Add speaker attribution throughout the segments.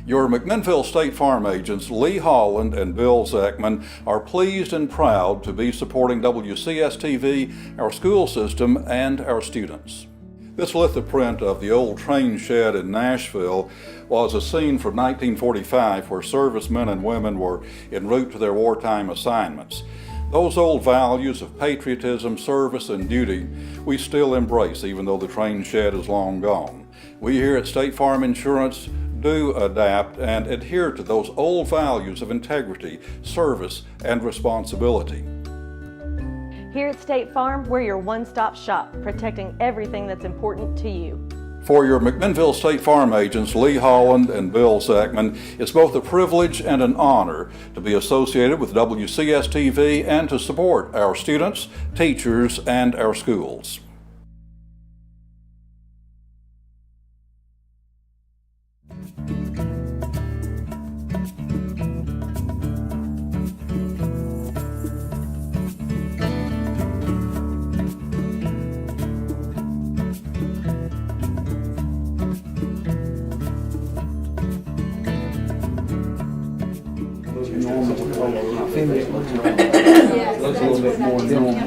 Speaker 1: Your McMinnville State Farm agents Lee Holland and Bill Zachman are pleased and proud to be supporting WCS-TV, our school system, and our students. This lithoprint of the old train shed in Nashville was a scene from 1945 where servicemen and women were en route to their wartime assignments. Those old values of patriotism, service, and duty we still embrace even though the train shed is long gone. We here at State Farm Insurance do adapt and adhere to those old values of integrity, service, and responsibility.
Speaker 2: Here at State Farm, we're your one-stop shop, protecting everything that's important to you.
Speaker 1: For your McMinnville State Farm agents Lee Holland and Bill Zachman, it's both a privilege and an honor to be associated with WCS-TV and to support our students, teachers, and our schools.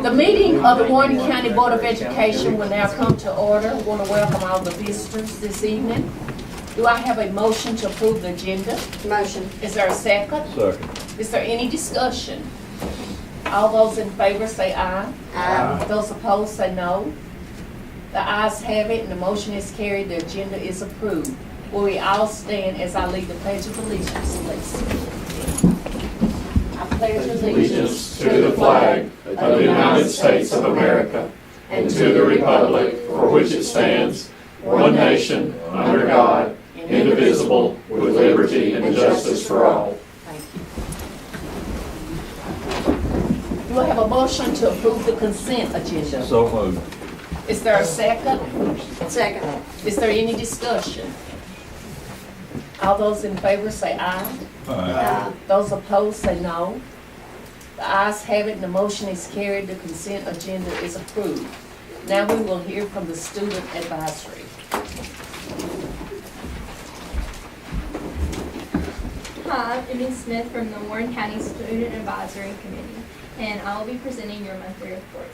Speaker 3: The meeting of the Warren County Board of Education will now come to order. I want to welcome all the visitors this evening. Do I have a motion to approve the agenda?
Speaker 4: Motion.
Speaker 3: Is there a second?
Speaker 1: Second.
Speaker 3: Is there any discussion? All those in favor say aye.
Speaker 4: Aye.
Speaker 3: Those opposed say no. The ayes have it and the motion is carried. The agenda is approved. Will we all stand as I lead the Pledge of Allegiance, please? I pledge
Speaker 5: allegiance to the flag of the United States of America and to the republic for which it stands, one nation, under God, indivisible, with liberty and justice for all.
Speaker 3: Thank you. Do I have a motion to approve the consent agenda?
Speaker 1: So moved.
Speaker 3: Is there a second?
Speaker 4: Second.
Speaker 3: Is there any discussion? All those in favor say aye.
Speaker 4: Aye.
Speaker 3: Those opposed say no. The ayes have it and the motion is carried. The consent agenda is approved. Now we will hear from the student advisory.
Speaker 6: Hi, I'm Emmy Smith from the Warren County Student Advisory Committee, and I will be presenting your monthly report.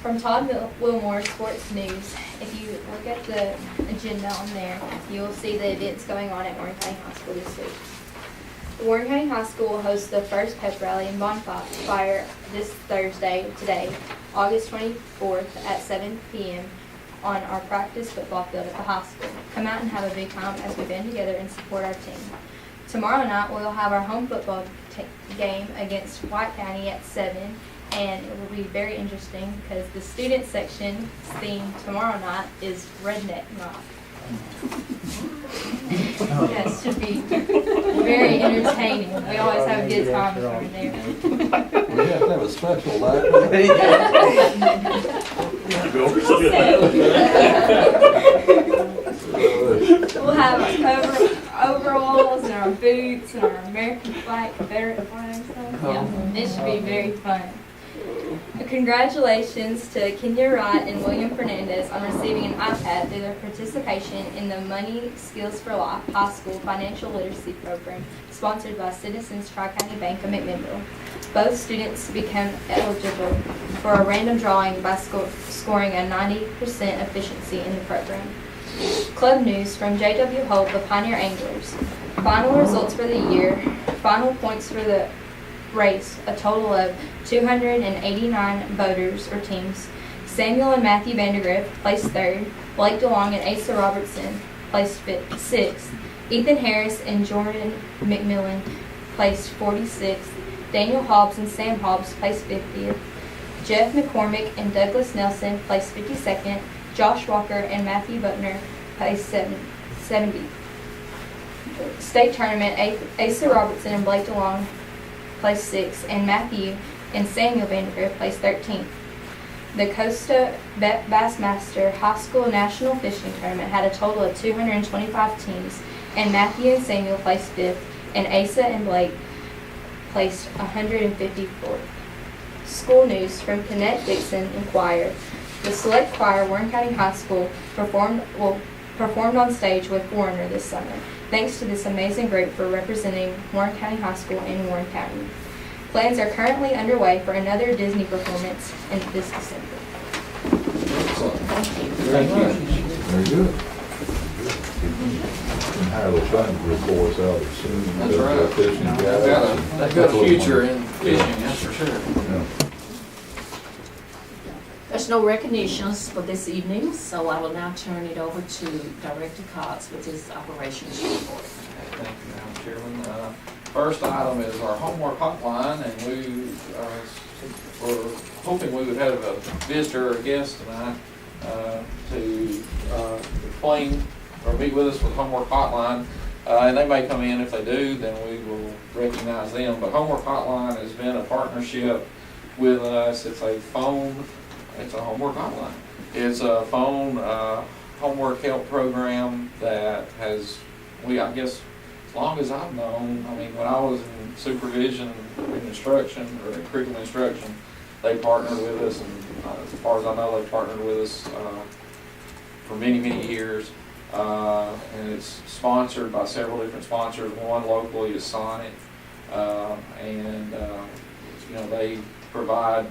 Speaker 6: From Todd Wilmore Sports News, if you look at the agenda on there, you will see the events going on at Warren County High School this week. The Warren County High School will host the first pep rally and bonfire this Thursday, today, August 24th at 7 p.m. on our practice football field at the high school. Come out and have a big time as we band together and support our team. Tomorrow night we'll have our home football game against White County at 7, and it will be very interesting because the student section theme tomorrow night is Redneck Night. Yes, should be very entertaining. We always have a good time over there.
Speaker 1: We have to have a special night.
Speaker 6: We'll have overalls and our boots and our American flag, Confederate flags. Yeah, it should be very fun. Congratulations to Kenya Wright and William Fernandez on receiving an iPad through their participation in the Money Skills for Life High School Financial Literacy Program sponsored by Citizens Tri-County Bank of McMinnville. Both students become eligible for a random drawing by scoring a 90% efficiency in the program. Club news from J.W. Holt, the Pioneer Anglers. Final results for the year. Final points for the race, a total of 289 boaters or teams. Samuel and Matthew Vandergrift placed third. Blake DeLong and Asa Robertson placed sixth. Ethan Harris and Jordan McMillan placed 46th. Daniel Hobbs and Sam Hobbs placed 50th. Jeff McCormick and Douglas Nelson placed 52nd. Josh Walker and Matthew Butner placed 70th. State tournament, Asa Robertson and Blake DeLong placed 6th, and Matthew and Samuel Vandergrift placed 13th. The Costa Bassmaster High School National Fishing Tournament had a total of 225 teams, and Matthew and Samuel placed 5th, and Asa and Blake placed 154th. School news from Connect Dixon Inquirer. The Select Choir, Warren County High School, performed on stage with Foreigner this summer. Thanks to this amazing group for representing Warren County High School in Warren County. Plans are currently underway for another Disney performance in this December.
Speaker 5: Thank you.
Speaker 4: Very good. And hire those fishing group boys out as soon as
Speaker 5: That's
Speaker 4: they're
Speaker 5: right.
Speaker 4: fishing guys.
Speaker 5: They've got a future in fishing, that's for sure.
Speaker 4: Yeah.
Speaker 3: There's no recognitions for this evening, so I will now turn it over to Director Cox with his operations report.
Speaker 5: Thank you, Madam Chairman. First item is our homework hotline, and we were hoping we would have a visitor or guest tonight to explain or meet with us with homework hotline. And they may come in. If they do, then we will recognize them. But homework hotline has been a partnership with us. It's a homework hotline. It's a phone homework help program that has, I guess, as long as I've known, I mean, when I was in supervision in instruction or in curriculum instruction, they partnered with us, and as far as I know, they partnered with us for many, many years. And it's sponsored by several different sponsors. One locally is Sonic, and they provide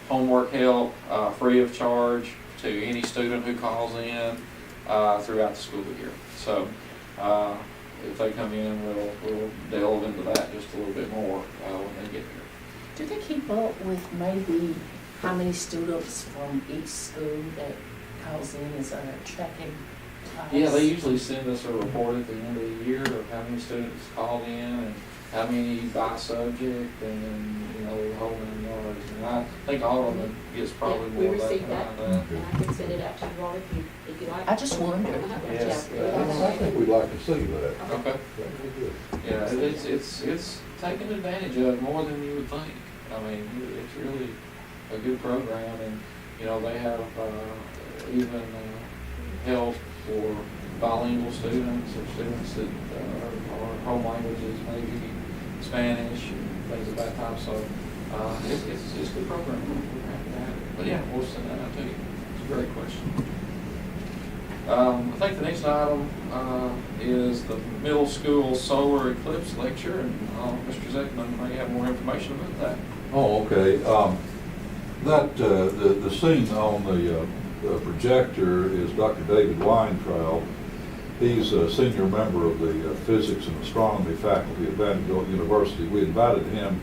Speaker 5: homework help free of charge to any student who calls in throughout the school year. So if they come in, we'll delve into that just a little bit more when they get here.
Speaker 3: Do they keep up with maybe how many students from each school that calls in as a tracking class?
Speaker 5: Yeah, they usually send us a report at the end of the year of how many students called in and how many by subject, and the whole 9 yards. And I think all of them gets probably
Speaker 7: Yeah, we
Speaker 5: more of
Speaker 7: received
Speaker 5: that.
Speaker 7: And I can send it out to you all if you like.
Speaker 3: I just wondered.
Speaker 5: Yes.
Speaker 4: I think we'd like to see that.
Speaker 5: Okay.
Speaker 4: That'd be good.
Speaker 5: Yeah, it's taken advantage of more than you would think. I mean, it's really a good program, and they have even help for bilingual students or students that our home languages maybe Spanish and things of that type. So it's a good program. We're happy to have it. But yeah, we'll send that out to you. It's a great question. I think the next item is the middle school solar eclipse lecture, and Mr. Zeckman may have more information about that.
Speaker 4: Oh, okay. The scene on the projector is Dr. David Weintraub. He's a senior member of the physics and astronomy faculty at Vanderbilt University. We invited him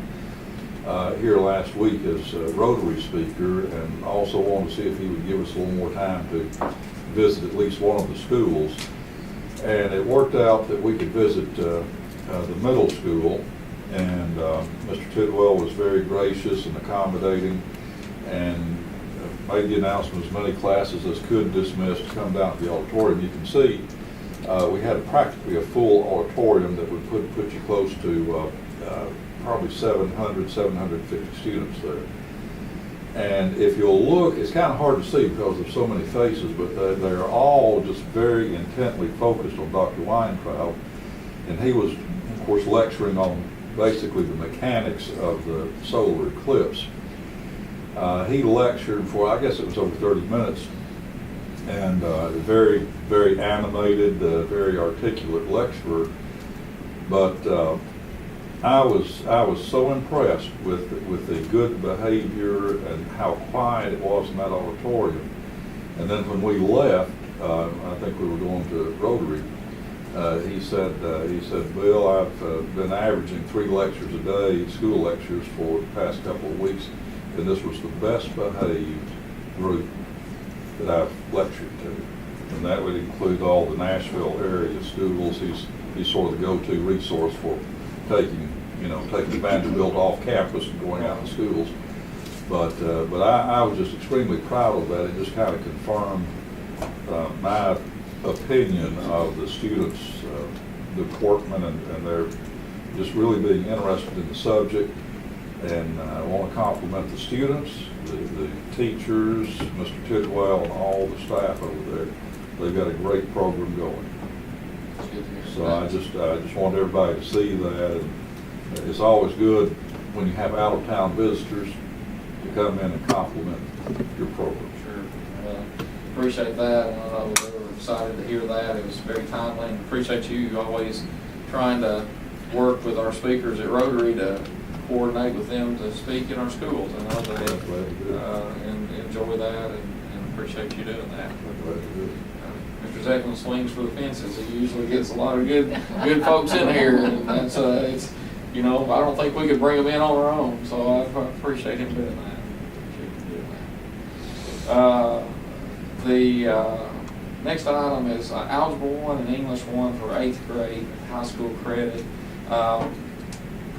Speaker 4: here last week as a Rotary speaker, and also wanted to see if he would give us a little more time to visit at least one of the schools. And it worked out that we could visit the middle school, and Mr. Tidwell was very gracious and accommodating, and made the announcement as many classes as could dismiss to come down to the auditorium. You can see we had practically a full auditorium that would put you close to probably 700, 750 students there. And if you'll look, it's kind of hard to see because of so many faces, but they're all just very intently focused on Dr. Weintraub. And he was, of course, lecturing on basically the mechanics of the solar eclipse. He lectured for, I guess it was over 30 minutes, and very, very animated, very articulate lecturer. But I was so impressed with the good behavior and how quiet it was in that auditorium. And then when we left, I think we were going to Rotary. He said, Bill, I've been averaging 3 lectures a day, school lectures, for the past couple of weeks, and this was the best behaved group that I've lectured to. And that would include all the Nashville area schools. He's sort of the go-to resource for taking Vanderbilt off campus and going out to schools. But I was just extremely proud of that. It just kind of confirmed my opinion of the students, the workmen, and they're just really being interested in the subject. And I want to compliment the students, the teachers, Mr. Tidwell, and all the staff over there. They've got a great program going. So I just want everybody to see that. And it's always good when you have out-of-town visitors to come in and compliment your program.
Speaker 5: Sure. Appreciate that. I know there were
Speaker 8: excited to hear that. It was very timely, and appreciate you always trying to work with our speakers at Rotary to coordinate with them to speak in our schools. And I know they and enjoy that, and appreciate you doing that. Mr. Zeklin swings for the fences. He usually gets a lot of good folks in here, and that's it's, you know, I don't think we could bring them in on our own, so I appreciate him doing that. The next item is Algebra 1 and English 1 for 8th grade high school credit. For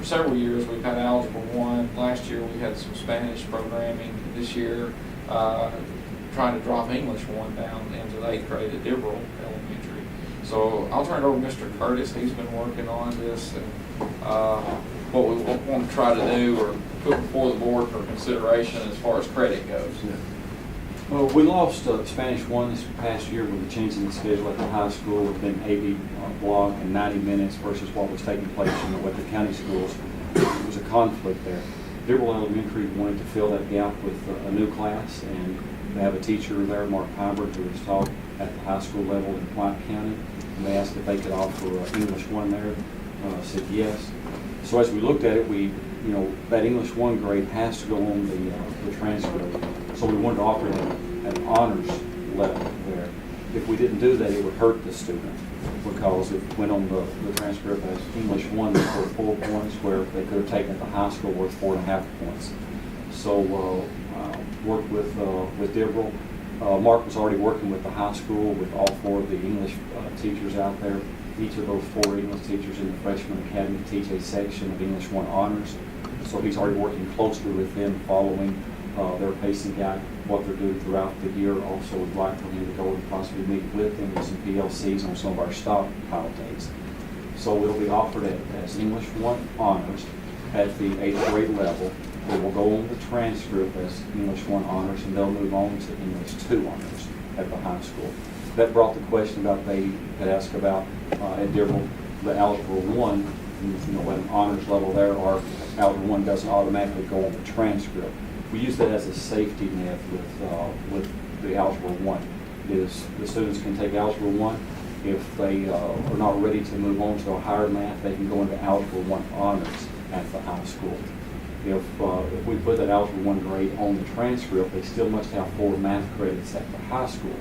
Speaker 8: several years we've had Algebra 1. Last year we had some Spanish programming. This year trying to drop English 1 down into the 8th grade at Dibble Elementary. So I'll turn it over to Mr. Curtis. He's been working on this, and what we want to try to do or put before the board for consideration as far as credit goes.
Speaker 9: Yeah. Well, we lost Spanish 1 this past year with the change in the schedule at the high school. It's been 80 block and 90 minutes versus what was taking place in the Wether County schools. There was a conflict there. Dibble Elementary wanted to fill that gap with a new class, and they have a teacher there, Mark Hybert, who has taught at the high school level in White County. And they asked if they could offer English 1 there. Said yes. So as we looked at it, that English 1 grade has to go on the transcript. So we wanted to offer an honors level there. If we didn't do that, it would hurt the student, because if it went on the transcript as English 1 for 4 points, where they could have taken at the high school worth 4.5 points. So worked with Dibble. Mark was already working with the high school with all 4 of the English teachers out there. Each of those 4 English teachers in the freshman academy teach a section of English 1 honors. So he's already working closely with them, following their pacing guide, what they're doing throughout the year. Also would like for him to go and possibly meet with them with some PLCs on some of our stockpile days. So it'll be offered as English 1 honors at the 8th grade level. It will go on the transcript as English 1 honors, and they'll move on to English 2 honors at the high school. That brought the question about, they had asked about at Dibble, the Algebra 1, at an honors level there, or Algebra 1 doesn't automatically go on the transcript. We use that as a safety net with the Algebra 1. Is the students can take Algebra 1. If they are not ready to move on to a higher math, they can go into Algebra 1 honors at the high school. If we put that Algebra 1 grade on the transcript, they still must have 4 math credits at the high school.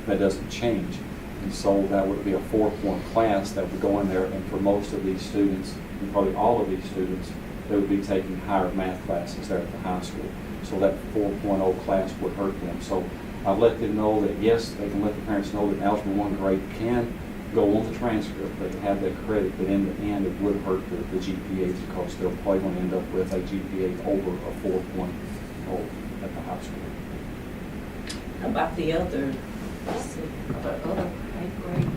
Speaker 9: That doesn't change. And so that would be a 4-point class that would go in there, and for most of these students, and probably all of these students, they would be taking higher math classes there at the high school. So that 4.0 class would hurt them. So I've let them know that yes, they can let the parents know that Algebra 1 grade can go on the transcript, they can have that credit, but in the end it would hurt the GPAs, because they're probably going to end up with a GPA over a 4.0 at the high school.
Speaker 3: How about the other 8th grade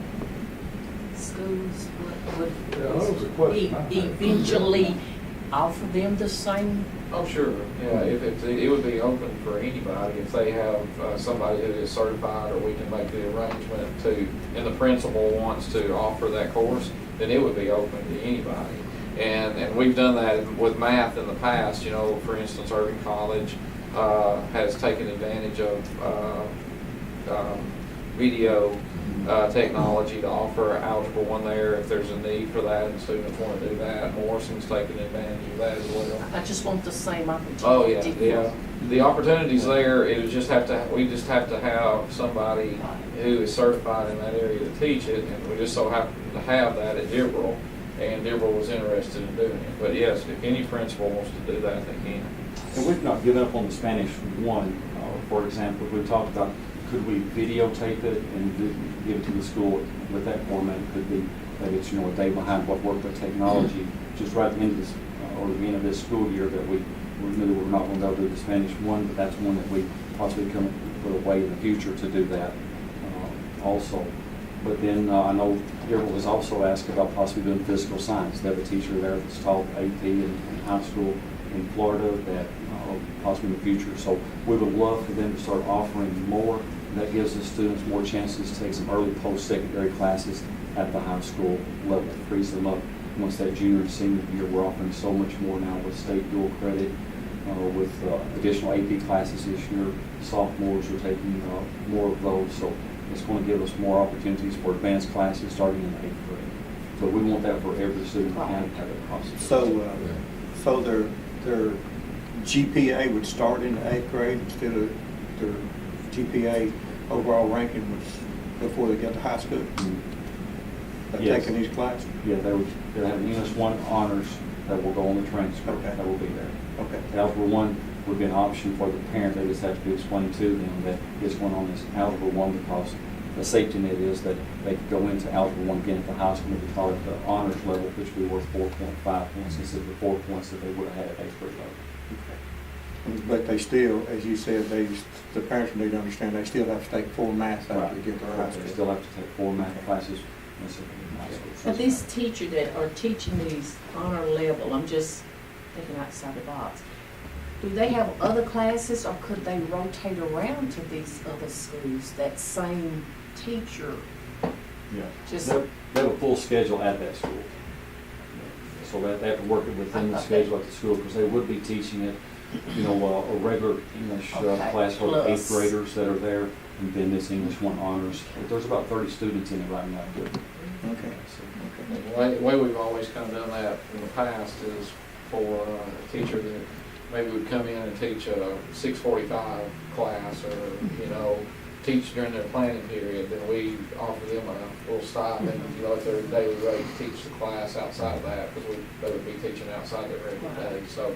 Speaker 3: schools? Would
Speaker 4: Yeah, that was a question I had.
Speaker 3: eventually offer them the same?
Speaker 8: Oh, sure. Yeah, if it would be open for anybody if they have somebody who is certified, or we can make the arrangement to, and the principal wants to offer that course, then it would be open to anybody. And we've done that with math in the past. For instance, Irving College has taken advantage of video technology to offer Algebra 1 there if there's a need for that and students want to do that. Morrison's taking advantage of that as well.
Speaker 3: I just want the same opportunity.
Speaker 8: Oh yeah. The opportunity's there. We just have to have somebody who is certified in that area to teach it, and we just so happen to have that at Dibble, and Dibble was interested in doing it. But yes, if any principal wants to do that, they can.
Speaker 9: And we've not given up on the Spanish 1. For example, we talked about, could we videotape it and give it to the school with that format? It could be that it's a day behind what worked with technology, just right at the end of this, or the end of this school year, that we knew we're not going to be able to do the Spanish 1, but that's one that we possibly come up with a way in the future to do that also. But then I know Dibble has also asked about possibly doing physical science. They have a teacher there that's taught AP in high school in Florida that possibly in the future. So we would love for them to start offering more. That gives the students more chances to take some early post-secondary classes at the high school level. It frees them up once that junior and senior year. We're offering so much more now with state dual credit, with additional AP classes this year. Sophomores are taking more of those. So it's going to give us more opportunities for advanced classes starting in the 8th grade. So we want that for every student in the county to have that possibility.
Speaker 10: So their GPA would start in the 8th grade instead of their GPA overall ranking was before they got to high school? They're
Speaker 9: Yes.
Speaker 10: taking these classes?
Speaker 9: Yeah, they'll have an English 1 honors that will go on the transcript.
Speaker 10: Okay.
Speaker 9: That will be there.
Speaker 10: Okay.
Speaker 9: Algebra 1 would be an option for the parent. They just have to be explained to them that this one on is Algebra 1 because the safety net is that they could go into Algebra 1 again at the high school and be taught at the honors level, which would be worth 4.5 points instead of the 4 points that they would have had at 8th grade level.
Speaker 10: But they still, as you said, the parents need to understand they still have to take 4 math after they get to high
Speaker 9: They
Speaker 10: school.
Speaker 9: still have to take 4 math classes once they're in high school.
Speaker 3: Now, these teachers that are teaching these honor level, I'm just thinking outside the box. Do they have other classes, or could they rotate around to these other schools, that same teacher?
Speaker 9: Yeah.
Speaker 3: Just,
Speaker 9: They have a full schedule at that school. So that they have to work it within the schedule at the school because they would be teaching it, a regular English
Speaker 3: Okay,
Speaker 9: class for the
Speaker 3: plus.
Speaker 9: 8th graders that are there, and then this English 1 honors. There's about 30 students in it right now.
Speaker 10: Okay.
Speaker 8: The way we've always kind of done that in the past is for a teacher that maybe would come in and teach a 6:45 class or, teach during their planning period, then we offer them a little stipend, at their daily rate to teach the class outside of that because they would be teaching outside their regular day. So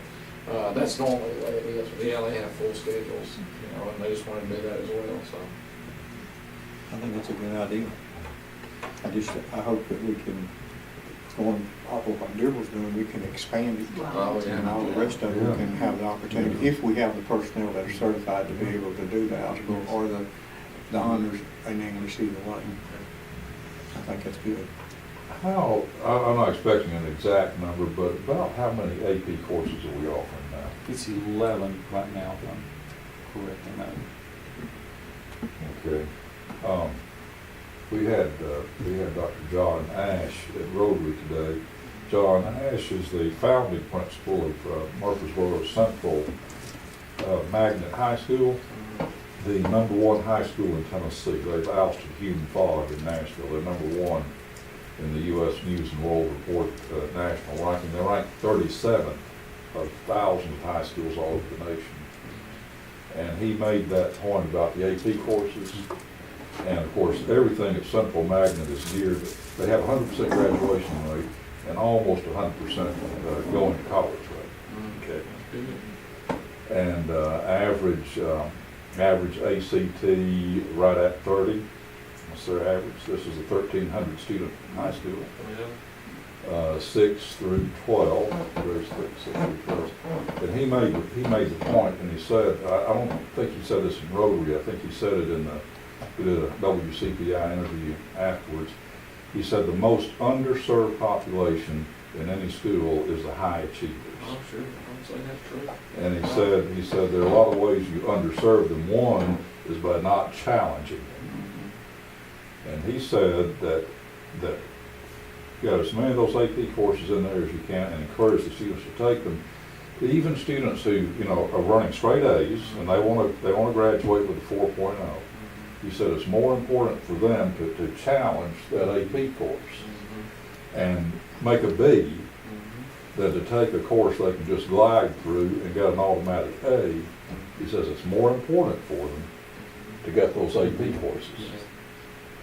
Speaker 8: that's normally the way it is. But yeah, they have full schedules, and they just want to do that as well. So.
Speaker 10: I think that's a good idea. I hope that we can, going off of what Dibbles doing, we can expand it.
Speaker 8: Oh, yeah.
Speaker 10: And all the rest of them can have the opportunity, if we have the personnel that are certified to be able to do the algebra or the honors in English either way. I think that's good.
Speaker 4: I'm not expecting an exact number, but about how many AP courses are we offering now?
Speaker 9: It's 11 right now, if I'm correct in that.
Speaker 4: Okay. We had Dr. John Ash at Rotary today. John Ash is the founding principal of Murfreesboro Central Magnet High School, the #1 high school in Tennessee. They've ousted Hume Fogg in Nashville. They're #1 in the U.S. News and World Report national ranking. They're ranked 37th of thousands of high schools all over the nation. And he made that point about the AP courses. And of course, everything at Central Magnet is geared. They have 100% graduation rate and almost 100% going to college rate. Okay. And average ACT right at 30. That's their average. This is a 1,300 student high school. 6 through 12. There's 6 through 12. And he made the point, and he said, I don't think he said this in Rotary. I think he said it we did a WCPI interview afterwards. He said the most underserved population in any school is the high achievers.
Speaker 8: Oh, sure. I'd say that's true.
Speaker 4: And he said there are a lot of ways you underserve them. One is by not challenging them. And he said that you got as many of those AP courses in there as you can and encourage the students to take them. Even students who, are running straight A's and they want to graduate with a 4.0. He said it's more important for them to challenge that AP course and make a B than to take a course they can just glide through and get an automatic A. He says it's more important for them to get those AP courses.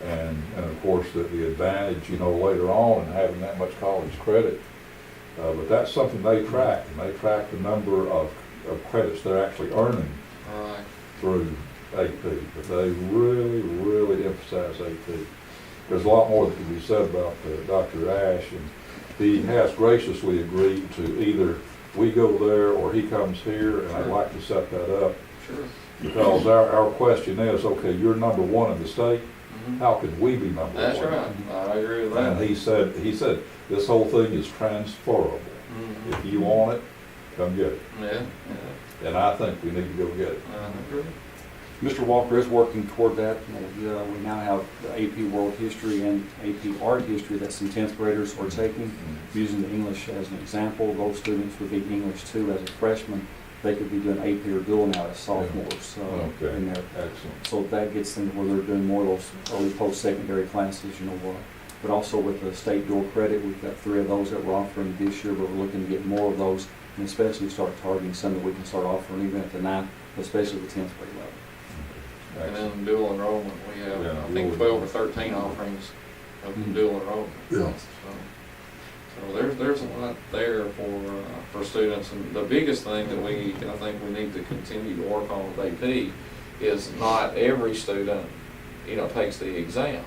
Speaker 4: And of course, the advantage, later on in having that much college credit. But that's something they track, and they track the number of credits they're actually earning through AP. But they really, really emphasize AP. There's a lot more that can be said about Dr. Ash, and he has graciously agreed to either we go there or he comes here, and I'd like to set that up.
Speaker 8: Sure.
Speaker 4: Because our question is, okay, you're #1 in the state. How could we be #1?
Speaker 8: That's right. I agree with that.
Speaker 4: And he said this whole thing is transferable. If you want it, come get it.
Speaker 8: Yeah.
Speaker 4: And I think we need to go get it.
Speaker 8: I agree.
Speaker 9: Mr. Walker is working toward that. We now have the AP World History and AP Art History that some 10th graders are taking. Using the English as an example, those students would be English 2 as a freshman they could be doing AP or dual now as sophomores
Speaker 4: Okay.
Speaker 9: in there.
Speaker 4: Excellent.
Speaker 9: So that gets them to where they're doing more of those early post-secondary classes, but also with the state dual credit, we've got 3 of those that we're offering this year, but we're looking to get more of those, and especially start targeting some that we can start offering even at the 9th, especially the 10th grade level.
Speaker 8: And then dual enrollment, we have,
Speaker 4: Yeah,
Speaker 8: I think,
Speaker 4: dual.
Speaker 8: 12 or 13 offerings of
Speaker 4: Mhm.
Speaker 8: dual enrollment.
Speaker 4: Yeah.
Speaker 8: So there's a lot there for students, and the biggest thing that I think we need to continue to work on with AP is not every student, takes the exam,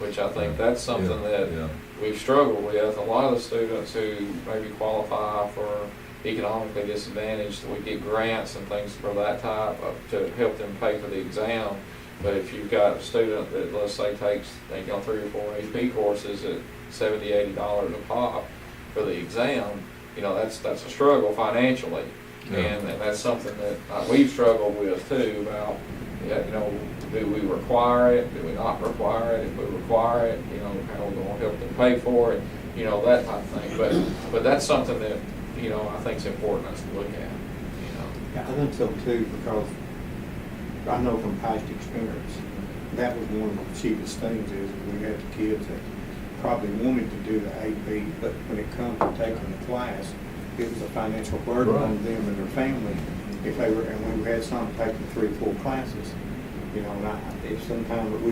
Speaker 8: which I think that's something that we've struggled with. A lot of the students who maybe qualify for economically disadvantaged, we get grants and things for that type to help them pay for the exam. But if you've got a student that, let's say, takes 3 or 4 AP courses at $70, $80 a pop for the exam, that's a struggle financially.
Speaker 4: Yeah.
Speaker 8: And that's something that we've struggled with too, about, do we require it, do we not require it? If we require it, how are we going to help them pay for it? That type of thing. But that's something that, I think is important us to look at.
Speaker 10: Yeah, I think so too, because I know from past experience, that was one of the cheapest things is we had the kids that probably wanted to do the AP, but when it comes to taking the class, it was a financial burden
Speaker 4: Right.
Speaker 10: on them and their family. And we had some taking 3 or 4 classes, it's sometimes that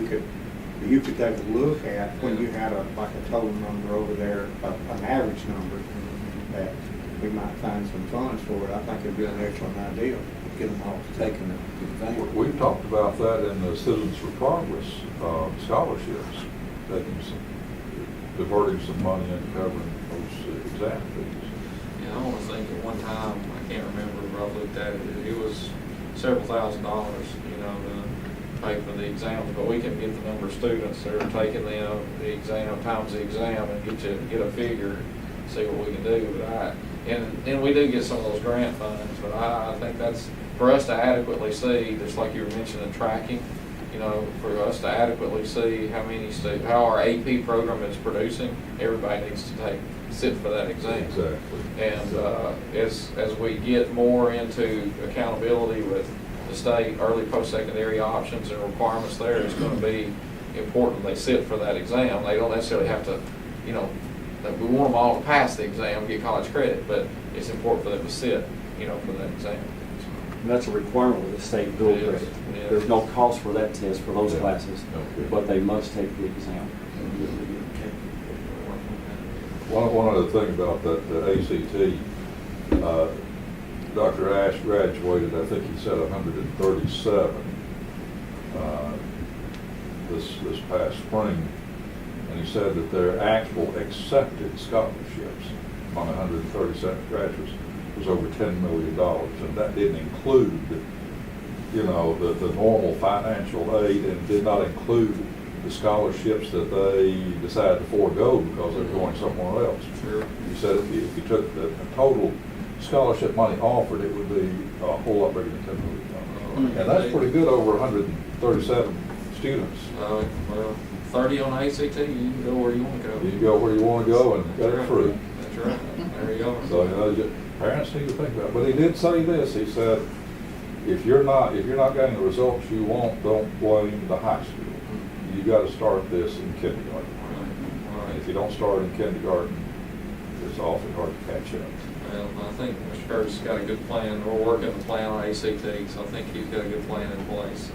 Speaker 10: you could take a look at when you had a total number over there, an average number, that we might find some funds for it. I think it'd be an excellent idea to get them all taking the exam.
Speaker 4: We've talked about that in the Citizens for Progress scholarships, diverting some money and covering those exam fees.
Speaker 8: I want to think at one time, I can't remember, but I looked at it, it was several $1,000s, to pay for the exams, but we can get the number of students that are taking the exam times the exam and get a figure, see what we can do. But and we do get some of those grant funds, but I think that's for us to adequately see, just like you were mentioning tracking, for us to adequately see how our AP program is producing, everybody needs to sit for that exam.
Speaker 4: Exactly.
Speaker 8: And as we get more into accountability with the state early post-secondary options and requirements there, it's going to be important they sit for that exam. They don't necessarily have to, we want them all to pass the exam, get college credit, but it's important for them to sit, for that exam.
Speaker 9: And that's a requirement with the state dual
Speaker 8: It is,
Speaker 9: credit.
Speaker 8: yeah.
Speaker 9: There's no cost for that test for those classes,
Speaker 4: Okay.
Speaker 9: but they must take the exam.
Speaker 4: One other thing about the ACT, Dr. Ash graduated, I think he said 137 this past spring, and he said that their actual accepted scholarships among 137 graduates was over $10 million, and that didn't include, the normal financial aid, and did not include the scholarships that they decided to forego because they're going somewhere else.
Speaker 8: Sure.
Speaker 4: He said if you took the total scholarship money offered, it would be a whole lot bigger than $10 million. And that's pretty good over 137 students.
Speaker 8: Well, 30 on ACT, you can go where you want to go.
Speaker 4: You go where you want to go and get it through.
Speaker 8: That's right. There you go.
Speaker 4: So, parents need to think about it. But he did say this, he said, if you're not getting the results you want, don't blame the high school. You got to start this in kindergarten.
Speaker 8: Right.
Speaker 4: If you don't start in kindergarten, it's awfully hard to catch up.
Speaker 8: Well, I think Mr. Curtis has got a good plan. We're working the plan on ACT, so I think he's got a good plan in place.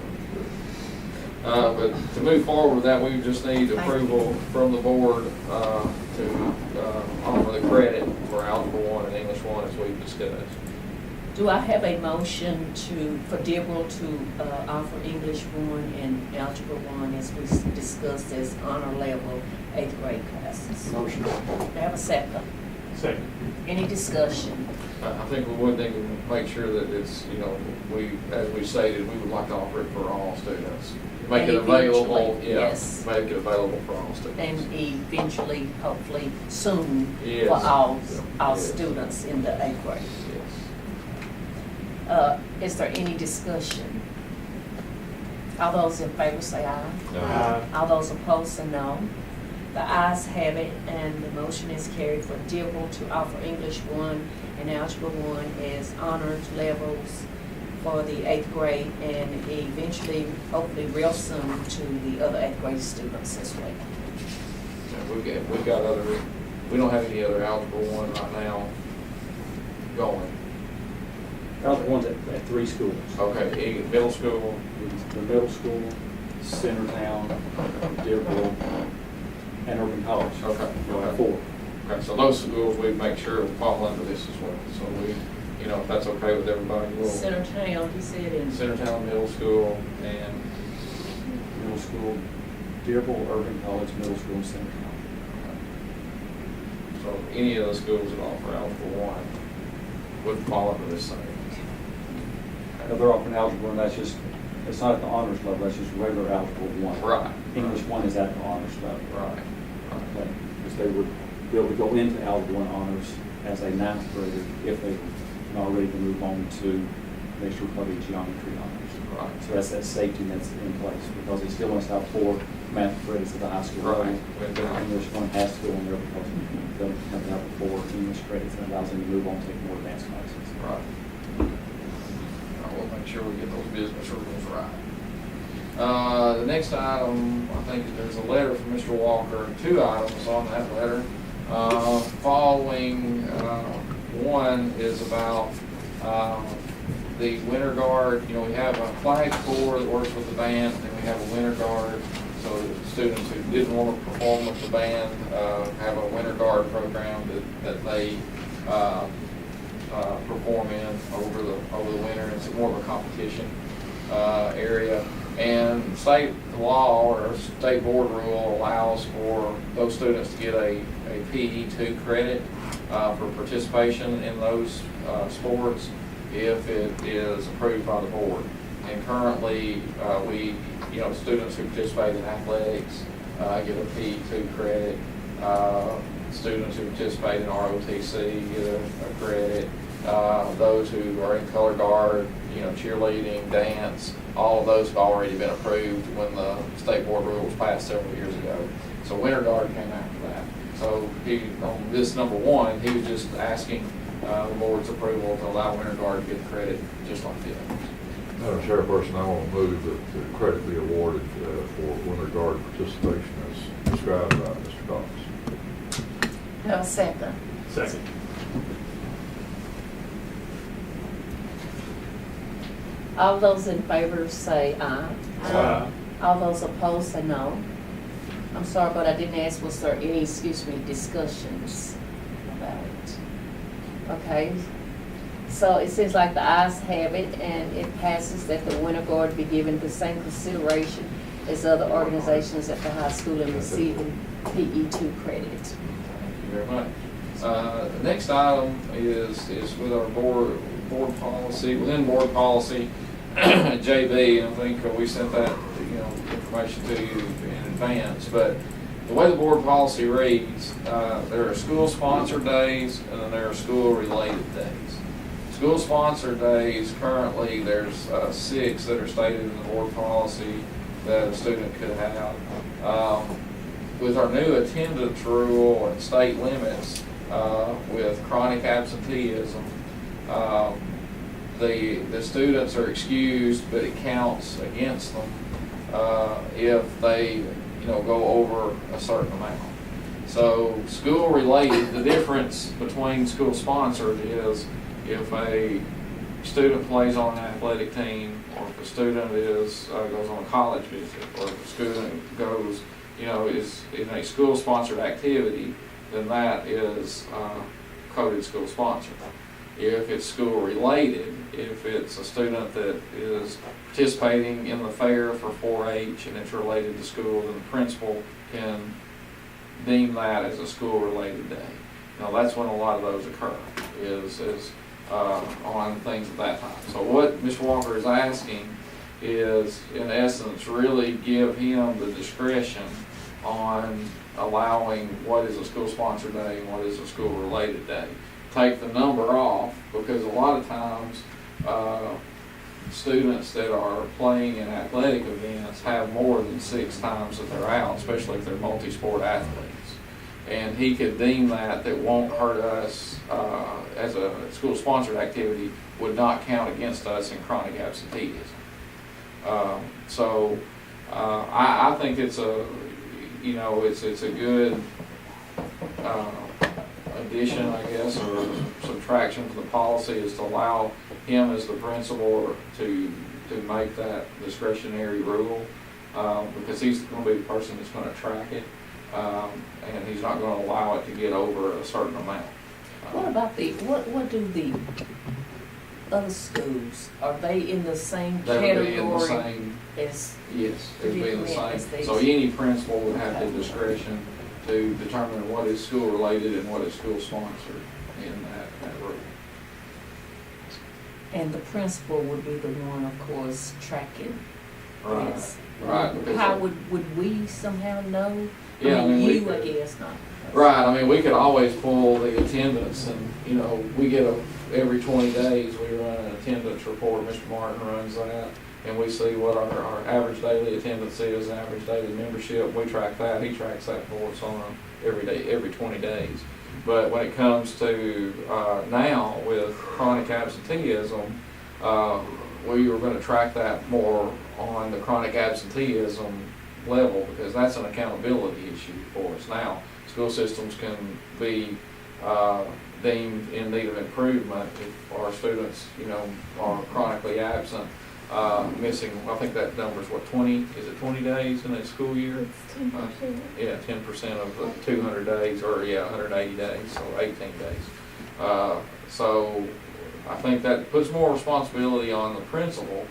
Speaker 8: But to move forward with that, we just need approval from the board to offer the credit for Algebra 1 and English 1 as we've discussed.
Speaker 3: Do I have a motion for Deborah to offer English 1 and Algebra 1 as we discussed as honor level 8th grade classes?
Speaker 10: Motion.
Speaker 3: Do I have a second?
Speaker 5: Second.
Speaker 3: Any discussion?
Speaker 8: I think we would need to make sure that it's, as we stated, we would like to offer it for all students. Make it available,
Speaker 3: Eventually, yes.
Speaker 8: Make it available for all students.
Speaker 3: And eventually, hopefully, soon,
Speaker 8: Yes.
Speaker 3: for all
Speaker 8: Yes.
Speaker 3: students in the 8th grade.
Speaker 8: Yes.
Speaker 3: Is there any discussion? All those in favor say aye.
Speaker 8: Aye.
Speaker 3: All those opposed say no. The ayes have it, and the motion is carried for Dearborn to offer English 1 and Algebra 1 as honors levels for the 8th grade, and eventually, hopefully real soon, to the other 8th grade students as well.
Speaker 8: Yeah, we've got other, we don't have any other Algebra 1 right now going.
Speaker 9: Algebra one's at 3 schools.
Speaker 8: Okay, middle school,
Speaker 9: The middle school, Centertown, Dearborn, and Urban College.
Speaker 8: Okay.
Speaker 9: You'll have 4.
Speaker 8: okay, so those schools we make sure will fall under this as well. So we, you know, if that's okay with everybody, we'll.
Speaker 3: Centertown, he said, in
Speaker 8: Centertown Middle School and,
Speaker 9: Middle school, Dearborn, Urban College, middle school, and Centertown.
Speaker 8: so any of the schools that offer Algebra 1 would fall under this same.
Speaker 9: Now, they're offering Algebra 1, that's just, it's not at the honors level, that's just regular Algebra 1.
Speaker 8: Right.
Speaker 9: English 1 is at the honors level.
Speaker 8: Right.
Speaker 9: Okay, because they would be able to go into Algebra 1 honors as a 9th grader if they were not ready to move on to next year probably geometry honors.
Speaker 8: Right.
Speaker 9: So that's that safety that's in place, because they still want to have 4 math credits at the high school level.
Speaker 8: Right.
Speaker 9: English 1 has to go in there because they'll have to have 4 English credits, and allows them to move on and take more advanced classes.
Speaker 8: Right. We'll make sure we get those business rules right. The next item, I think there's a letter from Mr. Walker, 2 items on that letter. Following, one is about the winter guard. You know, we have a flag corps that works with the band, and we have a winter guard. So the students who didn't want to perform with the band have a winter guard program that they perform in over the winter. It's more of a competition area. And state law or state board rule allows for those students to get a PE2 credit for participation in those sports if it is approved by the board. And currently, students who participate in athletics get a PE2 credit. Students who participate in ROTC get a credit. Those who are in color guard, cheerleading, dance, all of those have already been approved when the state board rule was passed several years ago. So winter guard came after that. So on this number 1, he was just asking the board's approval to allow winter guard to get credit just like the others.
Speaker 4: Madam Chairperson, I want to move that the credit be awarded for winter guard participation as described by Mr. Cox.
Speaker 3: No, second.
Speaker 5: Second.
Speaker 3: All those in favor say aye.
Speaker 5: Aye.
Speaker 3: All those opposed say no. I'm sorry, but I didn't ask, was there any, discussions about it? Okay, so it seems like the ayes have it, and it passes that the winter guard be given the same consideration as other organizations at the high school in receiving PE2 credit.
Speaker 8: Thank you very much. The next item is with our board policy, within board policy, JV, and I think we sent that information to you in advance, but the way the board policy reads, there are school-sponsored days and then there are school-related days. School-sponsored days, currently there's 6 that are stated in the board policy that a student could have. With our new attendance rule and state limits, with chronic absenteeism, the students are excused, but it counts against them if they go over a certain amount. So school related, the difference between school sponsored is if a student plays on an athletic team, or if a student goes on a college visit, or if a student goes is in a school sponsored activity, then that is coded school sponsored. If it's school related, if it's a student that is participating in the fair for 4-H and it's related to school, then the principal can deem that as a school related day. Now that's when a lot of those occur, is on things at that time. So what Mr. Walker is asking is, in essence, really give him the discretion on allowing what is a school sponsored day and what is a school related day. Take the number off, because a lot of times students that are playing in athletic events have more than 6 times that they're out, especially if they're multi-sport athletes. And he could deem that won't hurt us as a school-sponsored activity, would not count against us in chronic absenteeism. I think it's a, it's a good addition, I guess, or subtraction to the policy, is to allow him as the principal to make that discretionary rule, because he's going to be the person that's going to track it, and he's not going to allow it to get over a certain amount.
Speaker 3: What about what do the other schools, are they in the same
Speaker 8: They would be in the
Speaker 3: category
Speaker 8: same,
Speaker 3: as?
Speaker 8: yes, it would be in the
Speaker 3: As
Speaker 8: same.
Speaker 3: these?
Speaker 8: So any principal would have the discretion to determine what is school-related and what is school-sponsored in that rule.
Speaker 3: And the principal would be the one, of course, tracking
Speaker 8: Right,
Speaker 3: this.
Speaker 8: right. because-
Speaker 3: How would we somehow know?
Speaker 8: Yeah, I mean, we
Speaker 3: you, I
Speaker 8: could-
Speaker 3: guess, not.
Speaker 8: Right, I mean, we could always pull the attendance and, we get every 20 days, we run an attendance report, Mr. Martin runs that, and we see what our average daily attendance is, average daily membership, we track that, he tracks that for us on every 20 days. But when it comes to now with chronic absenteeism, we were going to track that more on the chronic absenteeism level, because that's an accountability issue for us now. School systems can be deemed in need of improvement if our students, are chronically absent, missing, I think that number's what, 20 days in that school year?
Speaker 6: It's 10%.
Speaker 8: Yeah, 10% of the 200 days, or 180 days, so 18 days. So I think that puts more responsibility on the principal,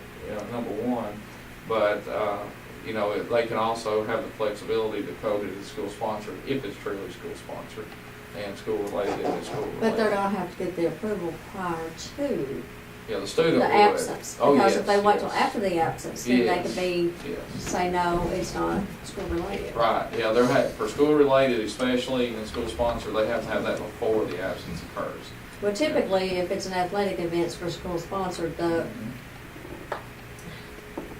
Speaker 8: number one, but they can also have the flexibility to code it as school sponsored if it's truly school sponsored, and school related if it's school related.
Speaker 11: But they're gonna have to get the approval prior to
Speaker 8: Yeah, the student
Speaker 11: the
Speaker 8: would.
Speaker 11: absence.
Speaker 8: Oh,
Speaker 11: Because
Speaker 8: yes,
Speaker 11: if they wait till
Speaker 8: yes.
Speaker 11: after the absence, then they
Speaker 8: Yes,
Speaker 11: could be,
Speaker 8: yes.
Speaker 11: say, no, it's not school related.
Speaker 8: Right, yeah, for school related especially, and school sponsored, they have to have that before the absence occurs.
Speaker 11: Well, typically, if it's an athletic event for school sponsored, the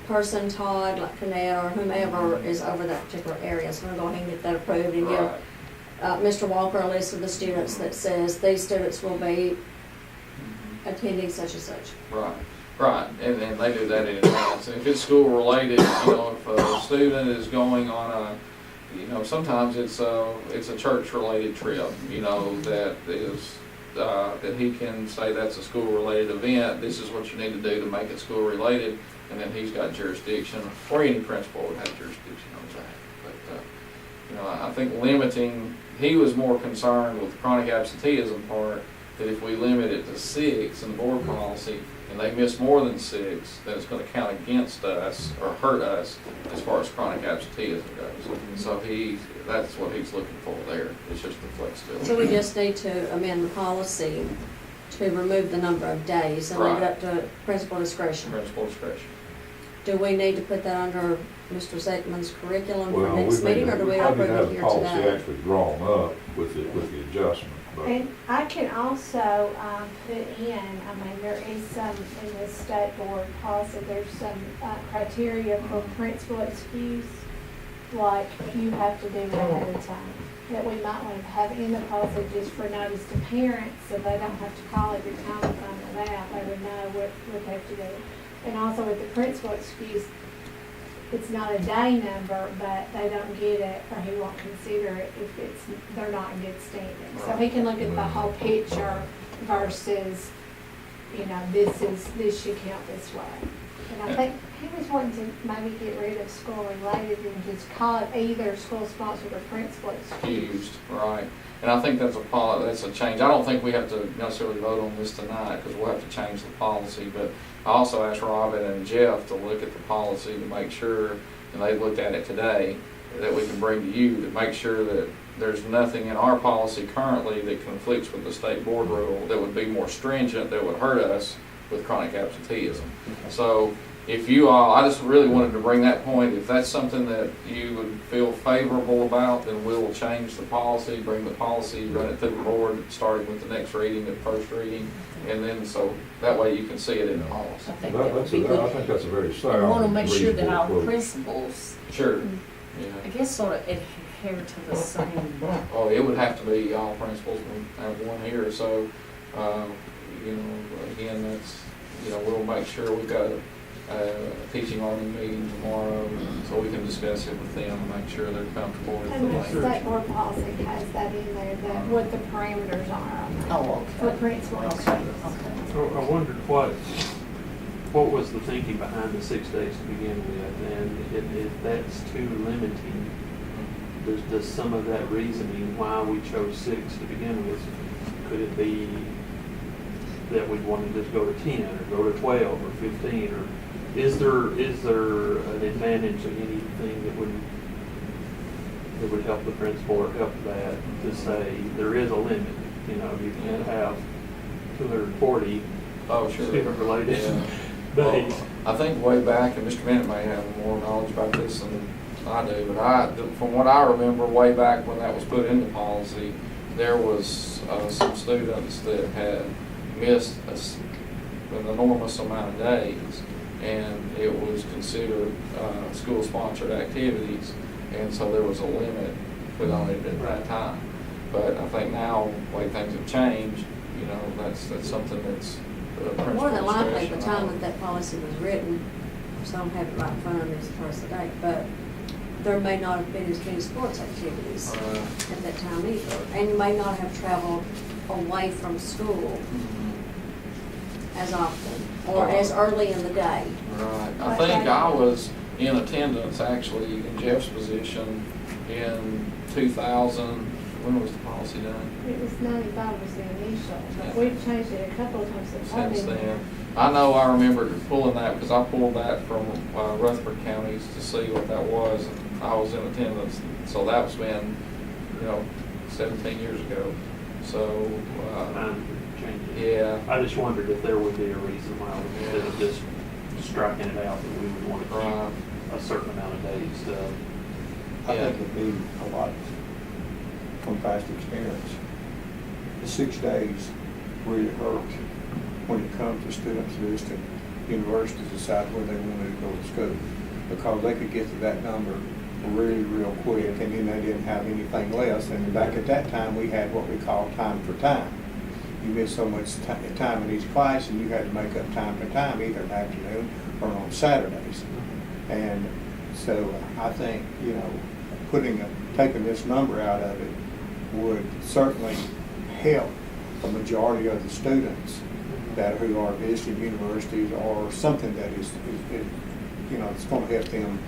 Speaker 11: person, Todd, like Canal, or whomever is over that particular area, is gonna go ahead and get that approved and give
Speaker 8: Right.
Speaker 11: Mr. Walker a list of the students that says these students will be attending such and such.
Speaker 8: Right, and they do that in advance. And if it's school related, if a student is going on sometimes it's a church related trip, that is, that he can say that's a school related event, this is what you need to do to make it school related, and then he's got jurisdiction, or any principal would have jurisdiction on that. But, I think limiting, he was more concerned with the chronic absenteeism part, that if we limit it to 6 in the board policy, and they miss more than 6, then it's going to count against us or hurt us as far as chronic absenteeism goes. So that's what he's looking for there. It's just the flexibility.
Speaker 11: So we just need to amend the policy to remove the number of days and leave it up to principal discretion.
Speaker 8: Principal discretion.
Speaker 11: Do we need to put that under Mr. Zeckman's curriculum for
Speaker 4: Well,
Speaker 11: next meeting, or do we
Speaker 4: probably
Speaker 11: approve
Speaker 4: have
Speaker 11: it
Speaker 4: the
Speaker 11: here
Speaker 4: policy
Speaker 11: today?
Speaker 4: actually drawn up with the adjustment, but.
Speaker 12: And I can also put in, there is some in the state board policy, there's some criteria for principal excuse, like you have to do it ahead of time, that we might want to have in the policy just for notice to parents, so they don't have to call every time to find it out, they would know what they have to do. And also with the principal excuse, it's not a day number, but they don't get it, or he won't consider it if they're not in good standing. So he can look at the whole picture versus, this should count this way. And I think he was wanting to maybe get rid of school related and just call it either school sponsored or principal excuse.
Speaker 8: Used, right. And I think that's a change. I don't think we have to necessarily vote on this tonight, because we'll have to change the policy, but I also asked Robin and Jeff to look at the policy to make sure, and they looked at it today, that we can bring to you to make sure that there's nothing in our policy currently that conflicts with the state board rule that would be more stringent, that would hurt us with chronic absenteeism. So if you all, I just really wanted to bring that point, if that's something that you would feel favorable about, then we'll change the policy, bring the policy, run it through the board, starting with the next reading, the first reading, and then so that way you can see it in the policy.
Speaker 3: I think that would be
Speaker 4: I
Speaker 3: good.
Speaker 4: think that's a very
Speaker 3: We
Speaker 4: sound,
Speaker 3: want to make sure that our
Speaker 4: reasonable approach.
Speaker 3: principals,
Speaker 8: Sure.
Speaker 3: I
Speaker 8: Yeah.
Speaker 3: guess, sort of adhere to the same.
Speaker 8: Oh, it would have to be all principals. We have one here, so, you know, again, that's, you know, we'll make sure we've got a teaching learning meeting tomorrow, so we can discuss it with them and make sure they're comfortable with the
Speaker 12: And the
Speaker 8: language.
Speaker 12: state board policy has that in there, that what the parameters are on that.
Speaker 3: Oh,
Speaker 12: For
Speaker 3: okay.
Speaker 12: principal and
Speaker 3: Okay,
Speaker 12: students.
Speaker 3: okay.
Speaker 5: I wondered what was the thinking behind the 6 days to begin with, and if that's too limiting, does some of that reasoning why we chose 6 to begin with, could it be that we want to just go to 10 or go to 12 or 15, or is there an advantage of anything that would help the principal or help that to say there is a limit? You know, you can't have 240
Speaker 8: Oh, sure.
Speaker 5: student-related
Speaker 8: Yeah.
Speaker 5: days.
Speaker 8: Well, I think way back, and Mr. Bennett may have more knowledge about this than I do, but from what I remember, way back when that was put into policy, there was some students that had missed an enormous amount of days, and it was considered school-sponsored activities, and so there was a limit put on it at that time. But I think now, the way things have changed, you know, that's something that's
Speaker 11: More than likely,
Speaker 8: discretion
Speaker 11: the time
Speaker 8: on.
Speaker 11: that policy was written, so I don't have it right in front of me as far as the date, but there may not have been as many sports activities at that time either. And you may not have traveled away from school as often, or as early in the day.
Speaker 8: Right. I think I was in attendance actually in Jeff's position in 2000. When was the policy done?
Speaker 12: It was 95 was the initial, but we've changed it a couple of times since I've
Speaker 8: Since
Speaker 12: been
Speaker 8: then.
Speaker 12: there.
Speaker 8: I know I remember pulling that because I pulled that from Rutherford counties to see what that was, and I was in attendance. So that's been, you know, 17 years ago. So,
Speaker 5: Time changes.
Speaker 8: yeah.
Speaker 5: I just wondered if there would be a reason why, instead of just striking it out, that we would want to
Speaker 8: Right.
Speaker 5: keep a certain amount of days.
Speaker 10: I
Speaker 8: Yeah.
Speaker 10: think it'd be a lot from past experience. The 6 days really hurt when it comes to students visiting universities decide where they wanted to go to school, because they could get to that number really real quick, and then they didn't have anything less. And back at that time, we had what we call time for time. You missed so much time in each class, and you had to make up time for time, either in the afternoon or on Saturdays. And so I think, you know, taking this number out of it would certainly help a majority of the students who are visiting universities, or something that is you know, it's going to help them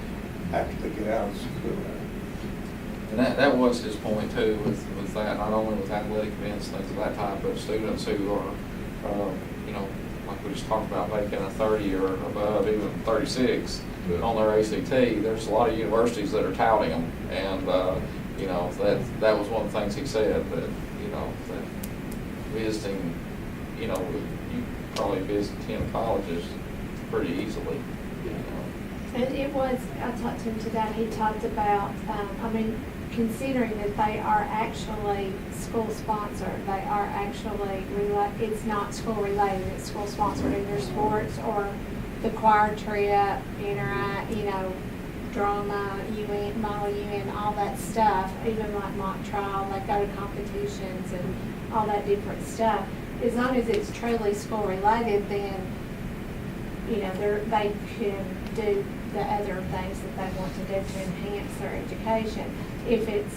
Speaker 10: after they get out of school.
Speaker 8: And that was his point too, with that, not only with athletic events, things of that type, but students who are, you know, like we just talked about, making a 30 or above, even 36 on their ACT. There's a lot of universities that are touting them, and you know, that was one of the things he said, that, you know, that visiting, you know, you probably visit 10 colleges pretty easily, you know.
Speaker 12: And it was, I talked to him today, he talked about, I mean, considering that they are actually school sponsored, they are actually, it's not school related, it's school sponsored in their sports or the choir trip, you know, drama, UN, model UN, all that stuff, even like mock trial, they go to competitions and all that different stuff. As long as it's truly school related, then, you know, they can do the other things that they want to do to enhance their education. If it's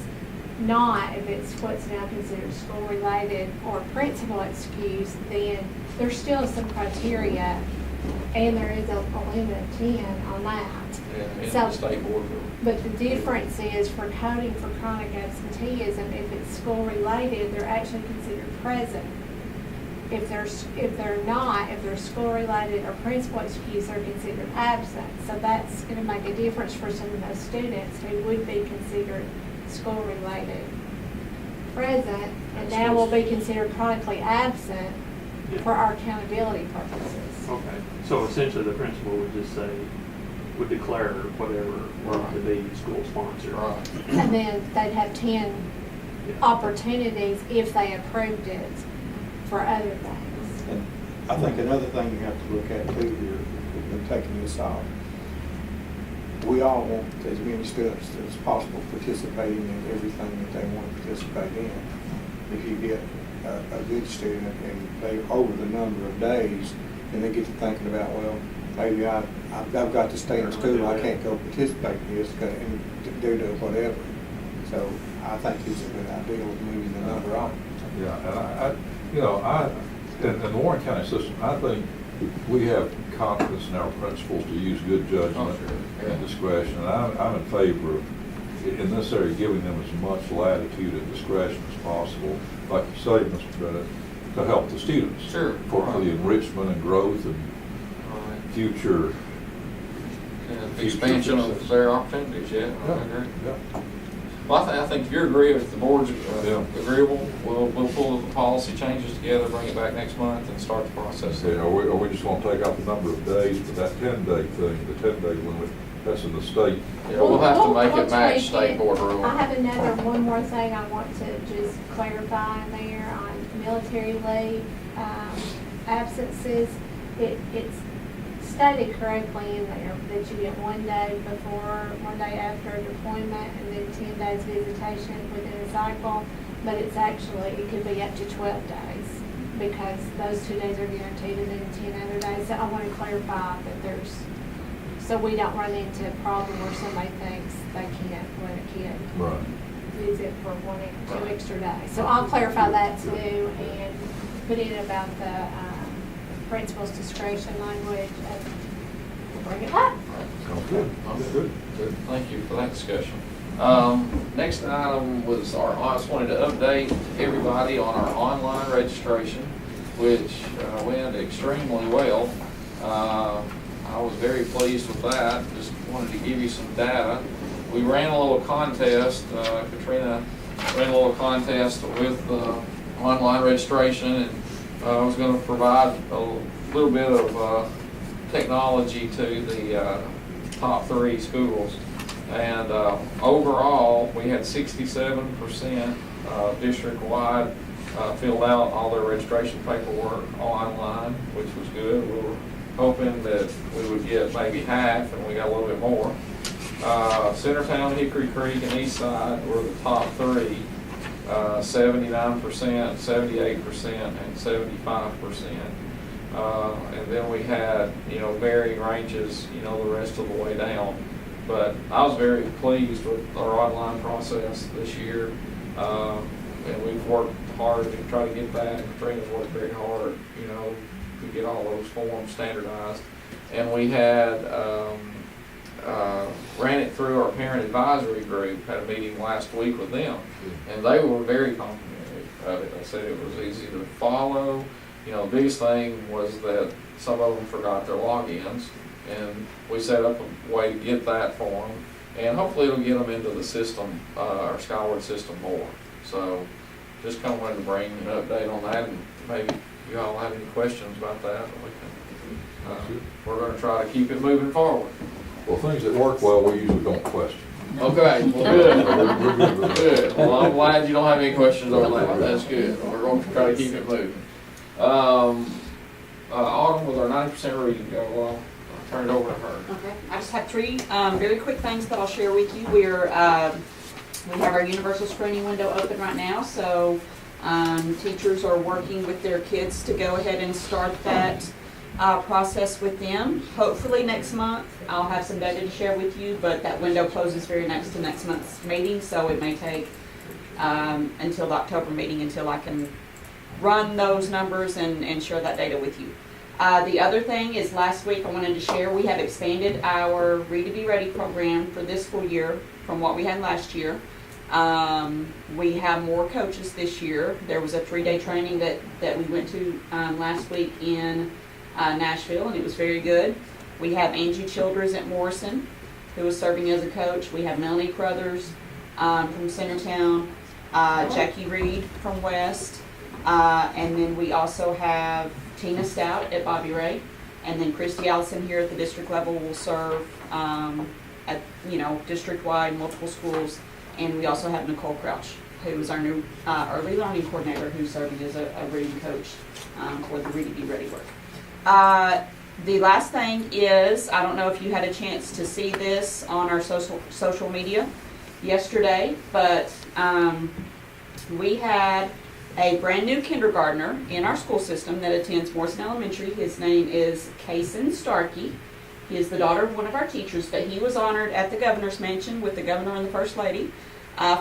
Speaker 12: not, if it's what's now considered school related or principal excuse, then there's still some criteria, and there is a limit of 10 on that.
Speaker 8: Yeah, in
Speaker 12: So-
Speaker 8: the state board.
Speaker 12: But the difference is for coding for chronic absenteeism, if it's school related, they're actually considered present. If they're not, if they're school related or principal excuse, they're considered absent. So that's going to make a difference for some of those students who would be considered school related present, and now will be considered chronically absent for our accountability purposes.
Speaker 5: Okay, so essentially the principal would just say, would declare whatever were to be school sponsored.
Speaker 8: Right.
Speaker 12: And then they'd have 10
Speaker 5: Yeah.
Speaker 12: opportunities if they approved it for other things.
Speaker 10: And I think another thing you have to look at too here, in taking this off, we all want as many students as possible participating in everything that they want to participate in. If you get a good student and they over the number of days, and they get to thinking about, well, maybe I've got to stay in school, I can't go participate in this and due to whatever. So I think it's a good idea with moving the number on.
Speaker 4: Yeah, and in the Warren County system, I think we have confidence in our principals to use good judgment and discretion. And I'm in favor of, in this area, giving them as much latitude and discretion as possible, like you say, Mr. Bennett, to help the students.
Speaker 8: Sure.
Speaker 4: For the enrichment and growth and future.
Speaker 8: Expansion of their opportunities, yeah. I agree.
Speaker 4: Yeah.
Speaker 8: Well, I think if you're agreeable, if the board's
Speaker 4: Yeah.
Speaker 8: agreeable, we'll pull the policy changes together, bring it back next month, and start the process.
Speaker 4: Okay, are we just gonna take out the number of days, but that 10-day thing, the 10-day limit, that's in the state.
Speaker 8: Yeah, we'll have to make
Speaker 12: We'll
Speaker 8: it match
Speaker 12: tweak
Speaker 8: state
Speaker 12: it.
Speaker 8: board rule.
Speaker 12: I have one more thing I want to just clarify in there on military leave absences. It's stated correctly in there that you get 1 day before, 1 day after deployment, and then 10 days visitation within a cycle. But it's actually, it could be up to 12 days because those 2 days are guaranteed and then 10 other days. So I want to clarify that so we don't run into a problem where somebody thinks they can't let a kid
Speaker 4: Right.
Speaker 12: visit for 2 extra days. So I'll clarify that too and put in about the principal's discretion language and we'll bring it back.
Speaker 4: Sounds good. Good.
Speaker 8: Good. Thank you for that discussion. Next item was I just wanted to update everybody on our online registration, which went extremely well. I was very pleased with that. Just wanted to give you some data. We ran a little contest. Katrina ran a little contest with online registration, and I was going to provide a little bit of technology to the top 3 schools. And overall, we had 67% district-wide filled out all their registration paperwork online, which was good. We were hoping that we would get maybe half, and we got a little bit more. Centertown, Hickory Creek, and Eastside were the top 3, 79%, 78%, and 75%. And then we had, varying ranges, the rest of the way down. But I was very pleased with our online process this year. And we've worked hard to try to get that. Katrina's worked very hard, to get all those forms standardized. And we had ran it through our parent advisory group, had a meeting last week with them, and they were very complimentary of it. They said it was easy to follow. The biggest thing was that some of them forgot their logins, and we set up a way to get that for them, and hopefully it'll get them into the system, our Skyward system more. So just kind of wanted to bring an update on that, and maybe you all have any questions about that. We're going to try to keep it moving forward.
Speaker 4: Well, things that work well, we usually don't question.
Speaker 8: Okay, well, good. Good. Well, I'm glad you don't have any questions on that. That's good. We're going to try to keep it moving. Autumn with our 90% reading go. I'll turn it over to her.
Speaker 7: Okay, I just have 3 very quick things that I'll share with you. We have our universal screening window open right now, so teachers are working with their kids to go ahead and start that process with them. Hopefully next month I'll have some data to share with you, but that window closes very next to next month's meeting, so it may take until the October meeting until I can run those numbers and share that data with you. The other thing is last week I wanted to share we have expanded our Read to Be Ready program for this school year from what we had last year. We have more coaches this year. There was a 3-day training that we went to last week in Nashville, and it was very good. We have Angie Childers at Morrison, who is serving as a coach. We have Melanie Crothers from Centertown, Jackie Reed from West, And then we also have Tina Stout at Bobby Ray. And then Christy Allison here at the district level will serve at, district-wide, multiple schools. And we also have Nicole Crouch, who is our new early learning coordinator, who's serving as a reading coach for the Ready Be Ready work. The last thing is, I don't know if you had a chance to see this on our social media yesterday, but we had a brand new kindergartner in our school system that attends Morrison Elementary. His name is Kason Starkey. He is the daughter of one of our teachers, but he was honored at the Governor's Mansion with the Governor and the First Lady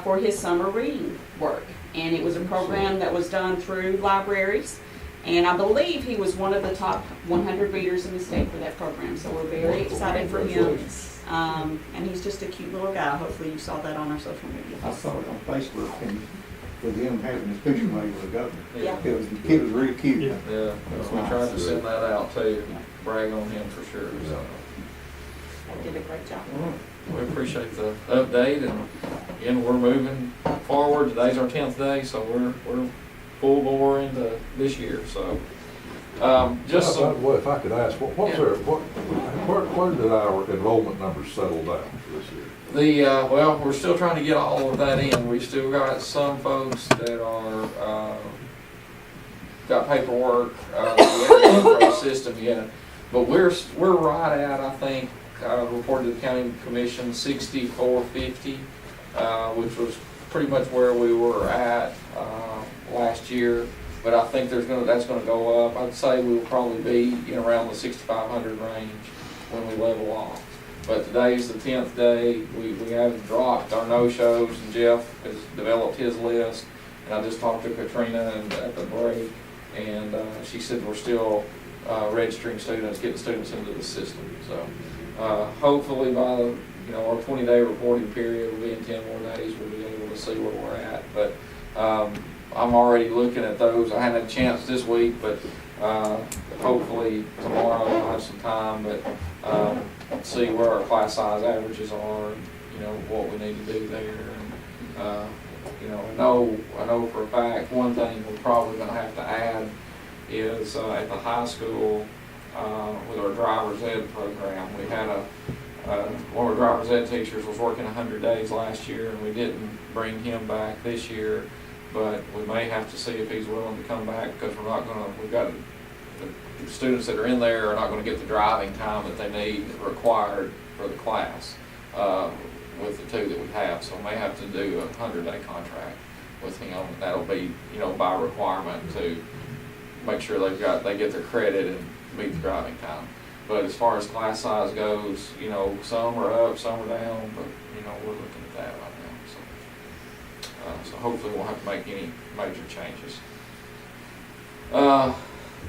Speaker 7: for his summer reading work. And it was a program that was done through libraries. And I believe he was one of the top 100 readers in the state for that program. So we're very excited for him. And he's just a cute little guy. Hopefully you saw that on our social media.
Speaker 10: I saw it on Facebook and with him having his picture made with the governor.
Speaker 7: Yeah.
Speaker 10: The kid was really cute.
Speaker 8: Yeah, we tried to send that out too, brag on him for sure. So.
Speaker 7: Did a great job.
Speaker 8: We appreciate the update, and again, we're moving forward. Today's our 10th day, so we're full bore into this year. So, just
Speaker 4: by the way, if I could ask, where did our enrollment numbers settle down for this year?
Speaker 8: Well, we're still trying to get all of that in. We still got some folks that are got paperwork. We haven't gone through our system yet, but we're right at, I think, reported to the county commission 6450, which was pretty much where we were at last year. But I think that's going to go up. I'd say we'll probably be in around the 6,500 range when we level off. But today's the 10th day. We haven't dropped our no-shows, and Jeff has developed his list. And I just talked to Katrina at the break, and she said we're still registering students, getting students into the system. So hopefully by our 20-day reporting period will be in 10 more days. We'll be able to see where we're at. But I'm already looking at those. I hadn't had a chance this week, but hopefully tomorrow I'll have some time. But see where our class size averages are, and what we need to do there. And I know for a fact one thing we're probably going to have to add is at the high school with our driver's ed program. We had one of our driver's ed teachers was working 100 days last year, and we didn't bring him back this year. But we may have to see if he's willing to come back, because we've got the students that are in there are not going to get the driving time that they need required for the class with the two that we have. So we may have to do a 100-day contract with him. That'll be, by requirement to make sure they get their credit and meet the driving time. But as far as class size goes, some are up, some are down, but we're looking at that right now. So hopefully we won't have to make any major changes.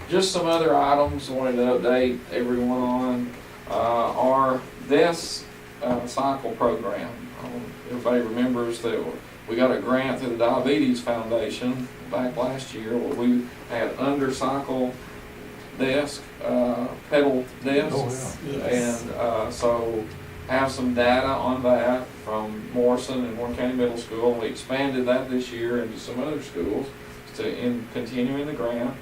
Speaker 8: Just some other items I wanted to update everyone on. Our desk cycle program. Everybody remembers that we got a grant through the Diabetes Foundation back last year where we had undercycle desk, pedal desks, and so have some data on that from Morrison and Warren County Middle School. We expanded that this year into some other schools in continuing the grant.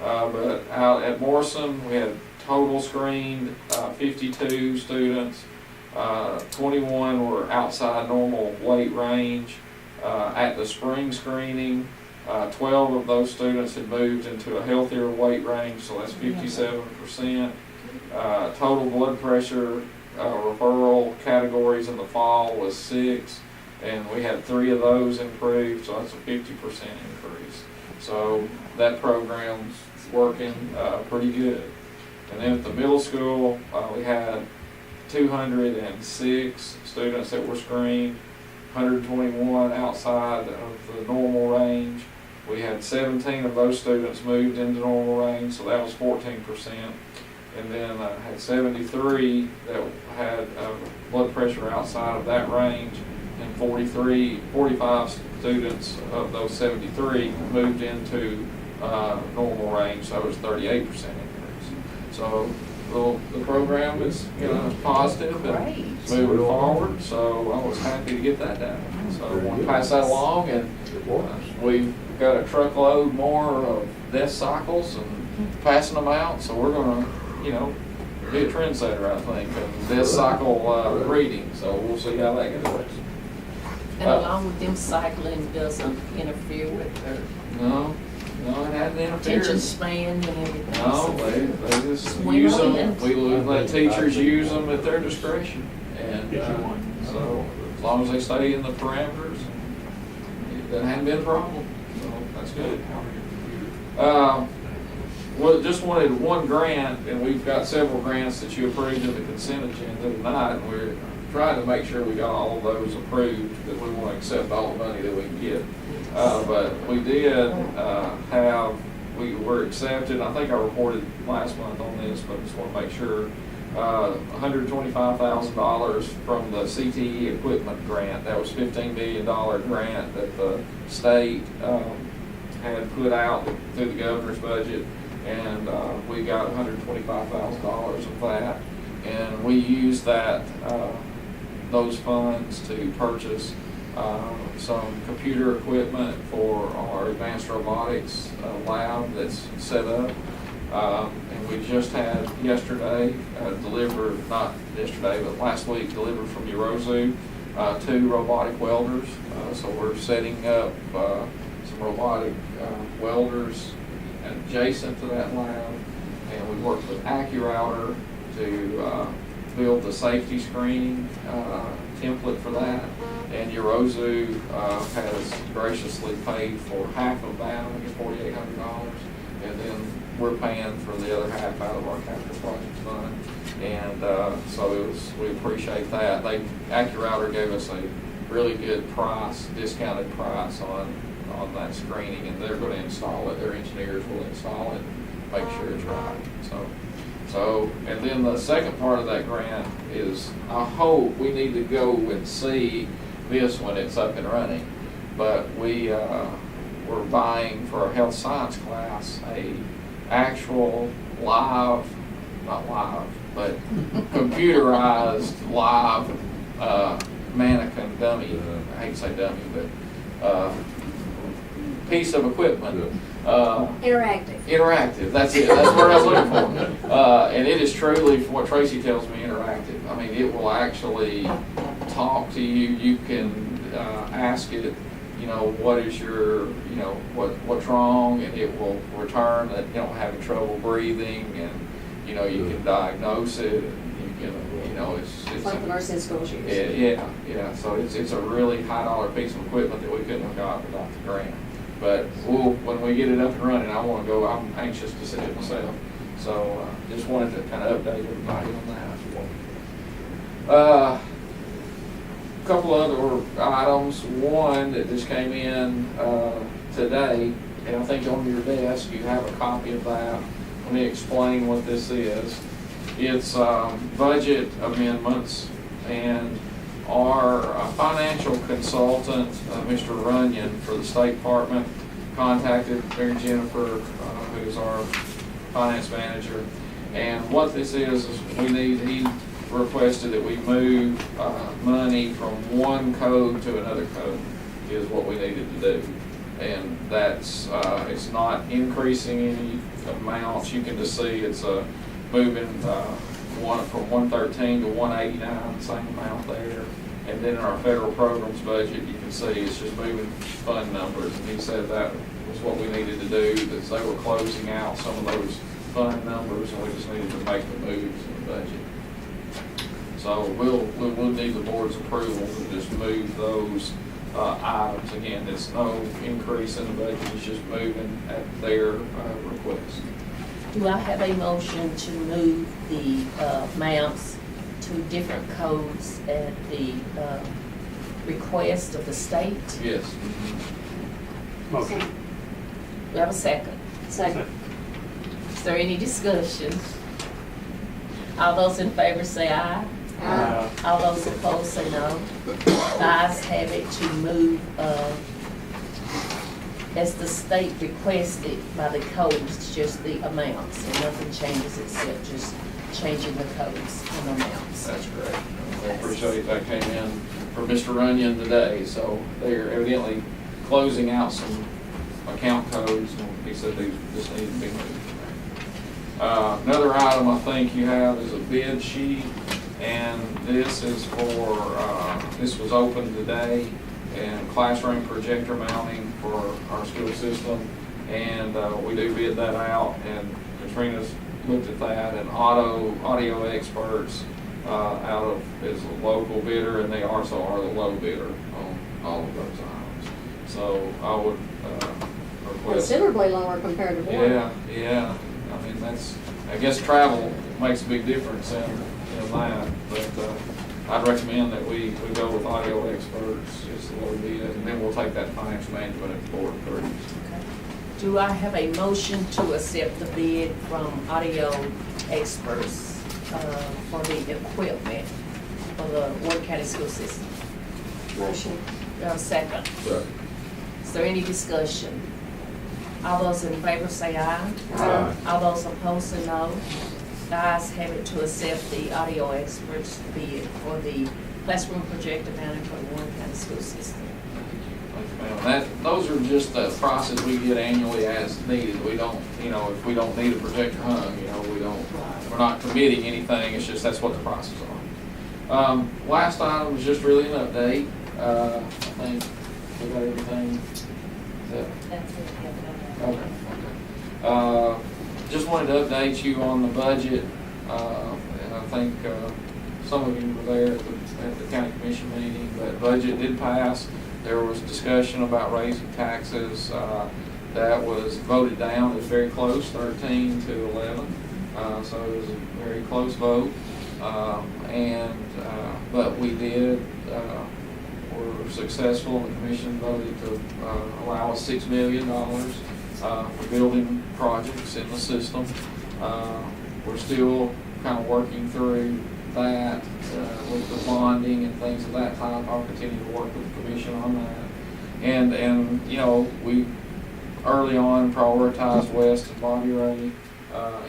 Speaker 8: But out at Morrison, we had total screened 52 students. 21 were outside normal weight range. At the spring screening, 12 of those students had moved into a healthier weight range, so that's 57%. Total blood pressure referral categories in the fall was 6, and we had 3 of those improved, so that's a 50% increase. So that program's working pretty good. And then at the middle school, we had 206 students that were screened, 121 outside of the normal range. We had 17 of those students moved into normal range, so that was 14%. And then I had 73 that had blood pressure outside of that range, and 45 students of those 73 moved into normal range, so it was 38% increase. So the program is positive and moving forward, so I was happy to get that data. So I want to pass that along, and got a truckload more of death cycles and passing them out, so we're gonna, you know, be a trendsetter, I think, of death cycle reading, so we'll see how that goes.
Speaker 3: And along with them cycling doesn't interfere with their
Speaker 8: No, it hadn't interfered.
Speaker 3: attention span and everything.
Speaker 8: No, they just
Speaker 3: We
Speaker 8: use
Speaker 3: know
Speaker 8: them,
Speaker 3: that.
Speaker 8: we let teachers use them at their discretion. And so, as long as they stay in the parameters, that hadn't been a problem, so that's good. Well, just wanted one grant, and we've got several grants that you approved in the consent agenda tonight, and we're trying to make sure we got all of those approved, because we want to accept all the money that we can get. But we did we were accepted, I think I reported last month on this, but I just want to make sure, $125,000 from the CTE equipment grant. That was $15 million grant that the state had put out through the governor's budget, and we got $125,000 of that, and we used those funds to purchase some computer equipment for our advanced robotics lab that's set up. And we just had yesterday delivered, not yesterday, but last week delivered from Urozu 2 robotic welders. So we're setting up some robotic welders adjacent to that lab. And we worked with AccuRouter to build the safety screening template for that. And Urozu has graciously paid for half of that, I think it's $4,800. And then we're paying for the other half out of our capital projects fund. And so we appreciate that. AccuRouter gave us a really good price, discounted price on that screening, and they're going to install it. Their engineers will install it, make sure it's right. So, and then the second part of that grant is, I hope we need to go and see this when it's up and running. But we're buying for our health science class a actual live, not live, but computerized live mannequin dummy. I hate to say dummy, but piece of equipment. Interactive, that's it. That's what I was looking for. And it is truly, from what Tracy tells me, interactive. I mean, it will actually talk to you. You can ask it, you know, what is your, you know, what's wrong, and it will return that you don't have trouble breathing, and you know, you can diagnose it, and you know, it's
Speaker 11: like the nurse in schools use.
Speaker 8: Yeah. So it's a really high dollar piece of equipment that we couldn't have got without the grant. But when we get it up and running, I want to go. I'm anxious to see it myself. So just wanted to kind of update everybody on that. A couple other items. One that just came in today, and I think on your desk you have a copy of that. Let me explain what this is. It's budget amendments, and our financial consultant, Mr. Runyon for the State Department, contacted Mary Jennifer, who's our finance manager. And what this is he requested that we move money from one code to another code, is what we needed to do. And that's, it's not increasing any amounts. You can just see it's moving one from 113 to 189, same amount there. And then in our federal programs budget, you can see it's just moving fund numbers. And he said that was what we needed to do, that they were closing out some of those fund numbers, and we just needed to make the moves in the budget. So we'll need the board's approval to just move those items. Again, there's no increase in the budget, it's just moving at their request.
Speaker 3: Do I have a motion to move the amounts to different codes at the request of the state?
Speaker 8: Yes.
Speaker 9: Motion.
Speaker 3: We have a second.
Speaker 11: Second.
Speaker 3: Is there any discussion? All those in favor say aye.
Speaker 11: Aye.
Speaker 3: All those opposed say no. The ayes have it to move as the state requested by the codes, just the amounts, and nothing changes except just changing the codes and amounts.
Speaker 8: That's correct. I appreciate that came in from Mr. Runyon today, so they're evidently closing out some account codes, and he said they just needed to be moved. Another item I think you have is a bid sheet, and this is for, this was opened today, and classroom projector mounting for our school system, and we do bid that out, and Katrina's looked at that, and audio experts out of is a local bidder, and they also are the low bidder on all of those items. So I would request.
Speaker 11: Considerably lower compared to one.
Speaker 8: Yeah. I mean, I guess travel makes a big difference in that, but I'd recommend that we go with audio experts, is the low bid, and then we'll take that to financial management at the board approves.
Speaker 3: Okay. Do I have a motion to accept the bid from audio experts for the equipment for the Ward County School System?
Speaker 11: Motion.
Speaker 3: Second. Is there any discussion? All those in favor say aye.
Speaker 4: Aye.
Speaker 3: All those opposed say no. The ayes have it to accept the audio experts bid for the classroom projector mounting for the Warren County School System.
Speaker 8: Those are just the prices we get annually as needed. We don't, if we don't need a projector hung, we're not committing anything. It's just that's what the prices are. Last item was just really an update. I think we got everything.
Speaker 3: That's it.
Speaker 8: Okay. Just wanted to update you on the budget, and I think some of you were there at the county commission meeting, but budget did pass. There was discussion about raising taxes. That was voted down. It was very close, 13 to 11. So it was a very close vote. But we did, were successful. The commission voted to allow us $6 million for building projects in the system. We're still kind of working through that with the bonding and things of that type. I'll continue to work with the commission on that. And we early on prioritized West and Bobby Ray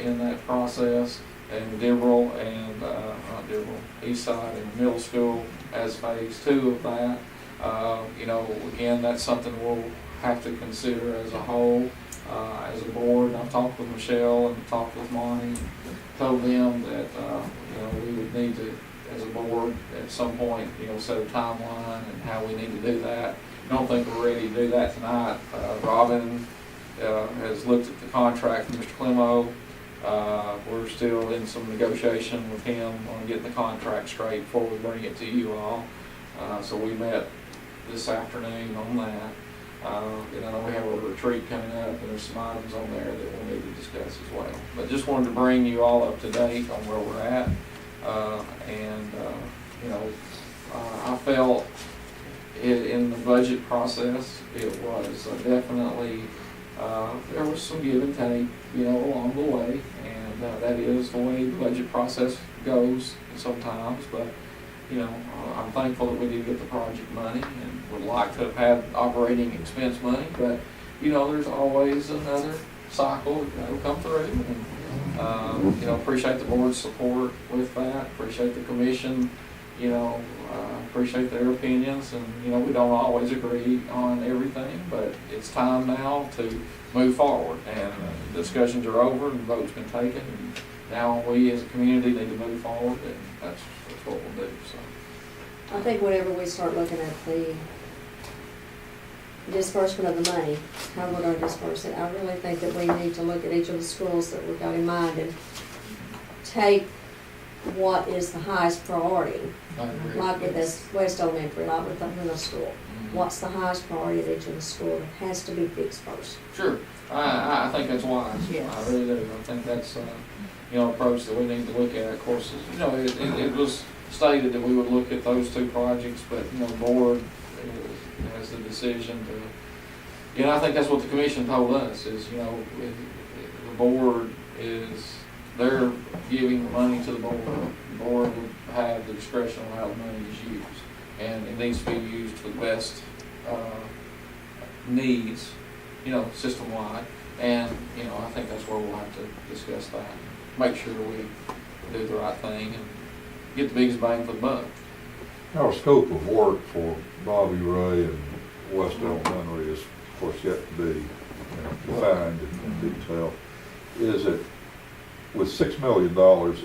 Speaker 8: in that process, and Dibble and not Dibble, East Side and Middle School as phase 2 of that. Again, that's something we'll have to consider as a whole, as a board. I've talked with Michelle and talked with Monty, and told them that we would need to, as a board, at some point, set a timeline and how we need to do that. I don't think we're ready to do that tonight. Robin has looked at the contract from Mr. Clemo. We're still in some negotiation with him on getting the contract straight before we bring it to you all. So we met this afternoon on that. We have a retreat coming up, and there's some items on there that we'll need to discuss as well. But just wanted to bring you all up to date on where we're at. I felt in the budget process, it was definitely, there was some give and take, along the way. And that is the way the budget process goes sometimes. But I'm thankful that we did get the project money, and would like to have had operating expense money, but there's always another cycle that'll come through, and appreciate the board's support with that, appreciate the commission, appreciate their opinions, and we don't always agree on everything, but it's time now to move forward, and discussions are over and votes been taken, and now we as a community need to move forward, and that's what we'll do. So
Speaker 11: I think whenever we start looking at the disbursement of the money, how we're going to disperse it, I really think that we need to look at each of the schools that we've got in mind and take what is the highest priority. Like with this West Elementary, like with the middle school. What's the highest priority at each of the school that has to be fixed first?
Speaker 8: Sure, I think that's wise.
Speaker 3: Yes.
Speaker 8: I really do. I think that's approach that we need to look at. Of course, it was stated that we would look at those two projects, but the board has the decision to. I think that's what the commission told us is the board is they're giving the money to the board. The board would have the discretion on how the money is used, and it needs to be used for the best needs, system wide. And I think that's where we'll have to discuss that. Make sure we do the right thing and get the biggest bang for the buck.
Speaker 4: Our scope of work for Bobby Ray and West Elementary is, of course, yet to be defined in detail. Is it, with $6 million,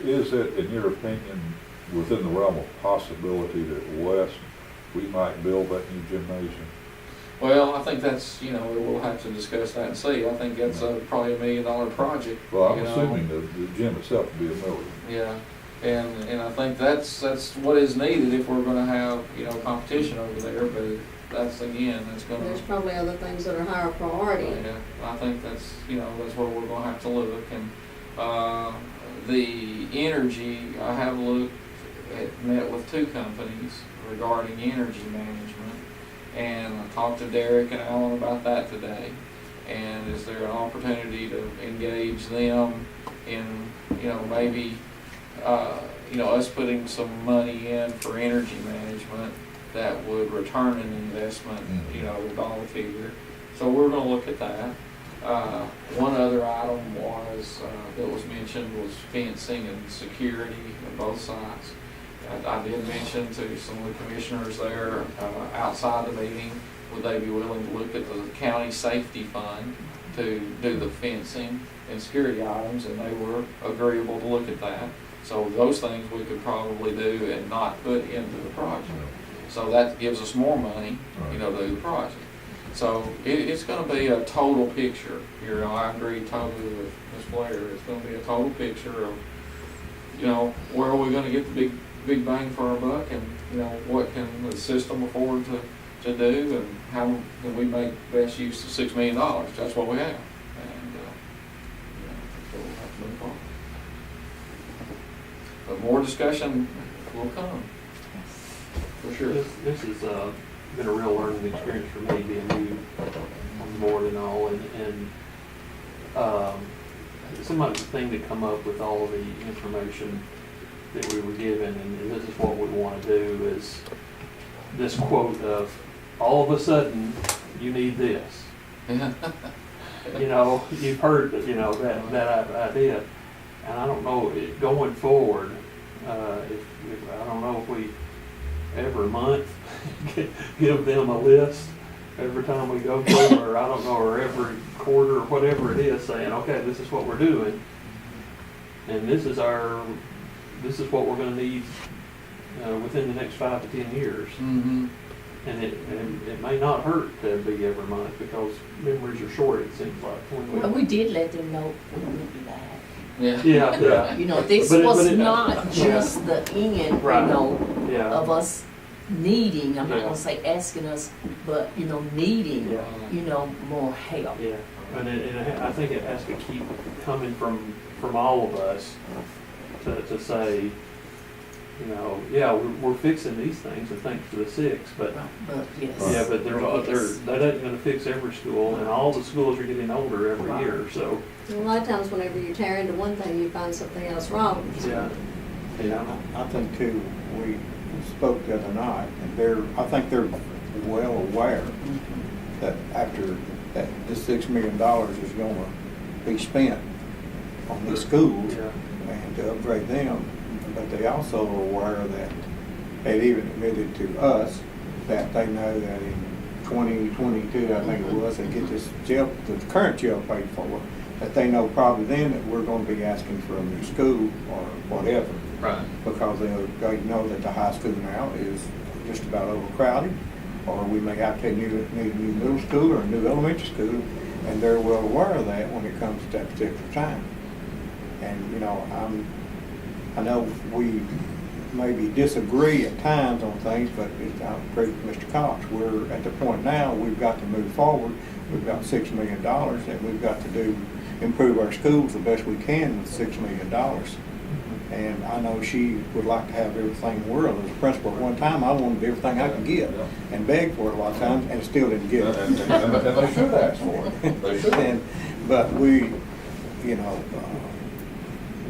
Speaker 4: is it, in your opinion, within the realm of possibility that West, we might build that new gymnasium?
Speaker 8: Well, I think that's, we'll have to discuss that and see. I think that's probably $1 million project.
Speaker 4: Well, I'm assuming the gym itself would be $1 million.
Speaker 8: Yeah, and I think that's what is needed if we're gonna have, competition over there, but that's gonna.
Speaker 11: There's probably other things that are higher priority.
Speaker 8: Yeah, I think that's where we're gonna have to look, and, the energy, I have met with 2 companies regarding energy management, and I talked to Derek and Alan about that today, and is there an opportunity to engage them in, maybe, us putting some money in for energy management that would return an investment, dollar figure. So we're gonna look at that. One other item that was mentioned was fencing and security on both sides. I did mention to some of the commissioners there, outside the meeting, would they be willing to look at the county safety fund to do the fencing and security items, and they were agreeable to look at that. So those things we could probably do and not put into the project. So that gives us more money, to do the project. So it's going to be a total picture here. I agree totally with Ms. Blair. It's going to be a total picture of, where are we going to get the big bang for our buck, and what can the system afford to do, and how can we make best use of $6 million? That's what we have, and so we'll have to move on. But more discussion will come, for sure.
Speaker 5: This has been a real learning experience for me, being new on the board and all, and some of the thing to come up with all of the information that we were given, and this is what we want to do, is this quote of, all of a sudden, you need this. You've heard that idea, and I don't know, going forward, if I don't know if we every month give them a list every time we go to them, or I don't know, or every quarter or whatever it is, saying, okay, this is what we're doing, and this is what we're going to need within the next 5 to 10 years.
Speaker 8: Mm-hmm.
Speaker 5: And it may not hurt to be every month, because memories are short, it seems like.
Speaker 3: Well, we did let them know we would be back.
Speaker 8: Yeah.
Speaker 5: Yeah.
Speaker 3: This was not just the end,
Speaker 5: Right.
Speaker 3: of us needing, I'm not
Speaker 5: Yeah.
Speaker 3: gonna say asking us, but, needing,
Speaker 5: Yeah.
Speaker 3: more help.
Speaker 5: Yeah, and I think it has to keep coming from all of us to say, we're fixing these things, and thanks to the 6, but
Speaker 3: But yes.
Speaker 5: yeah, but that isn't going to fix every school, and all the schools are getting older every year, so.
Speaker 11: And a lot of times whenever you tear into one thing, you find something else wrong.
Speaker 5: Yeah.
Speaker 10: I think too, we spoke the other night, and I think they're well aware that after that, this $6 million is gonna be spent on the schools
Speaker 5: Yeah.
Speaker 10: and to upgrade them, but they also are aware that they've even admitted to us that they know that in 2022, I think it was, they get this jail, the current jail paid for, that they know probably then that we're gonna be asking for a new school or whatever.
Speaker 8: Right.
Speaker 10: Because they know that the high school now is just about overcrowded, or we may have to need a new middle school or a new elementary school, and they're well aware of that when it comes to that particular time. And, I know we maybe disagree at times on things, but I agree with Mr. Cox. We're at the point now, we've got to move forward. We've got $6 million, and we've got to improve our schools the best we can with $6 million. And I know she would like to have everything in the world. As a principal, at one time, I wanted everything I could get and begged for it a lot of times, and still didn't get it.
Speaker 4: And they should ask for it. They should.
Speaker 10: But we,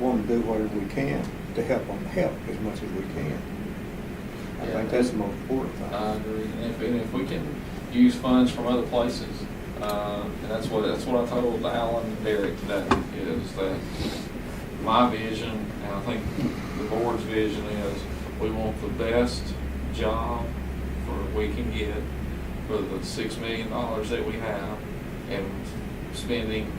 Speaker 10: want to do whatever we can to help them help as much as we can. I think that's the most important thing.
Speaker 8: I agree. And if we can use funds from other places, and that's what I told Alan and Derek today, is that my vision, and I think the board's vision, is we want the best job we can get for the $6 million that we have, and spending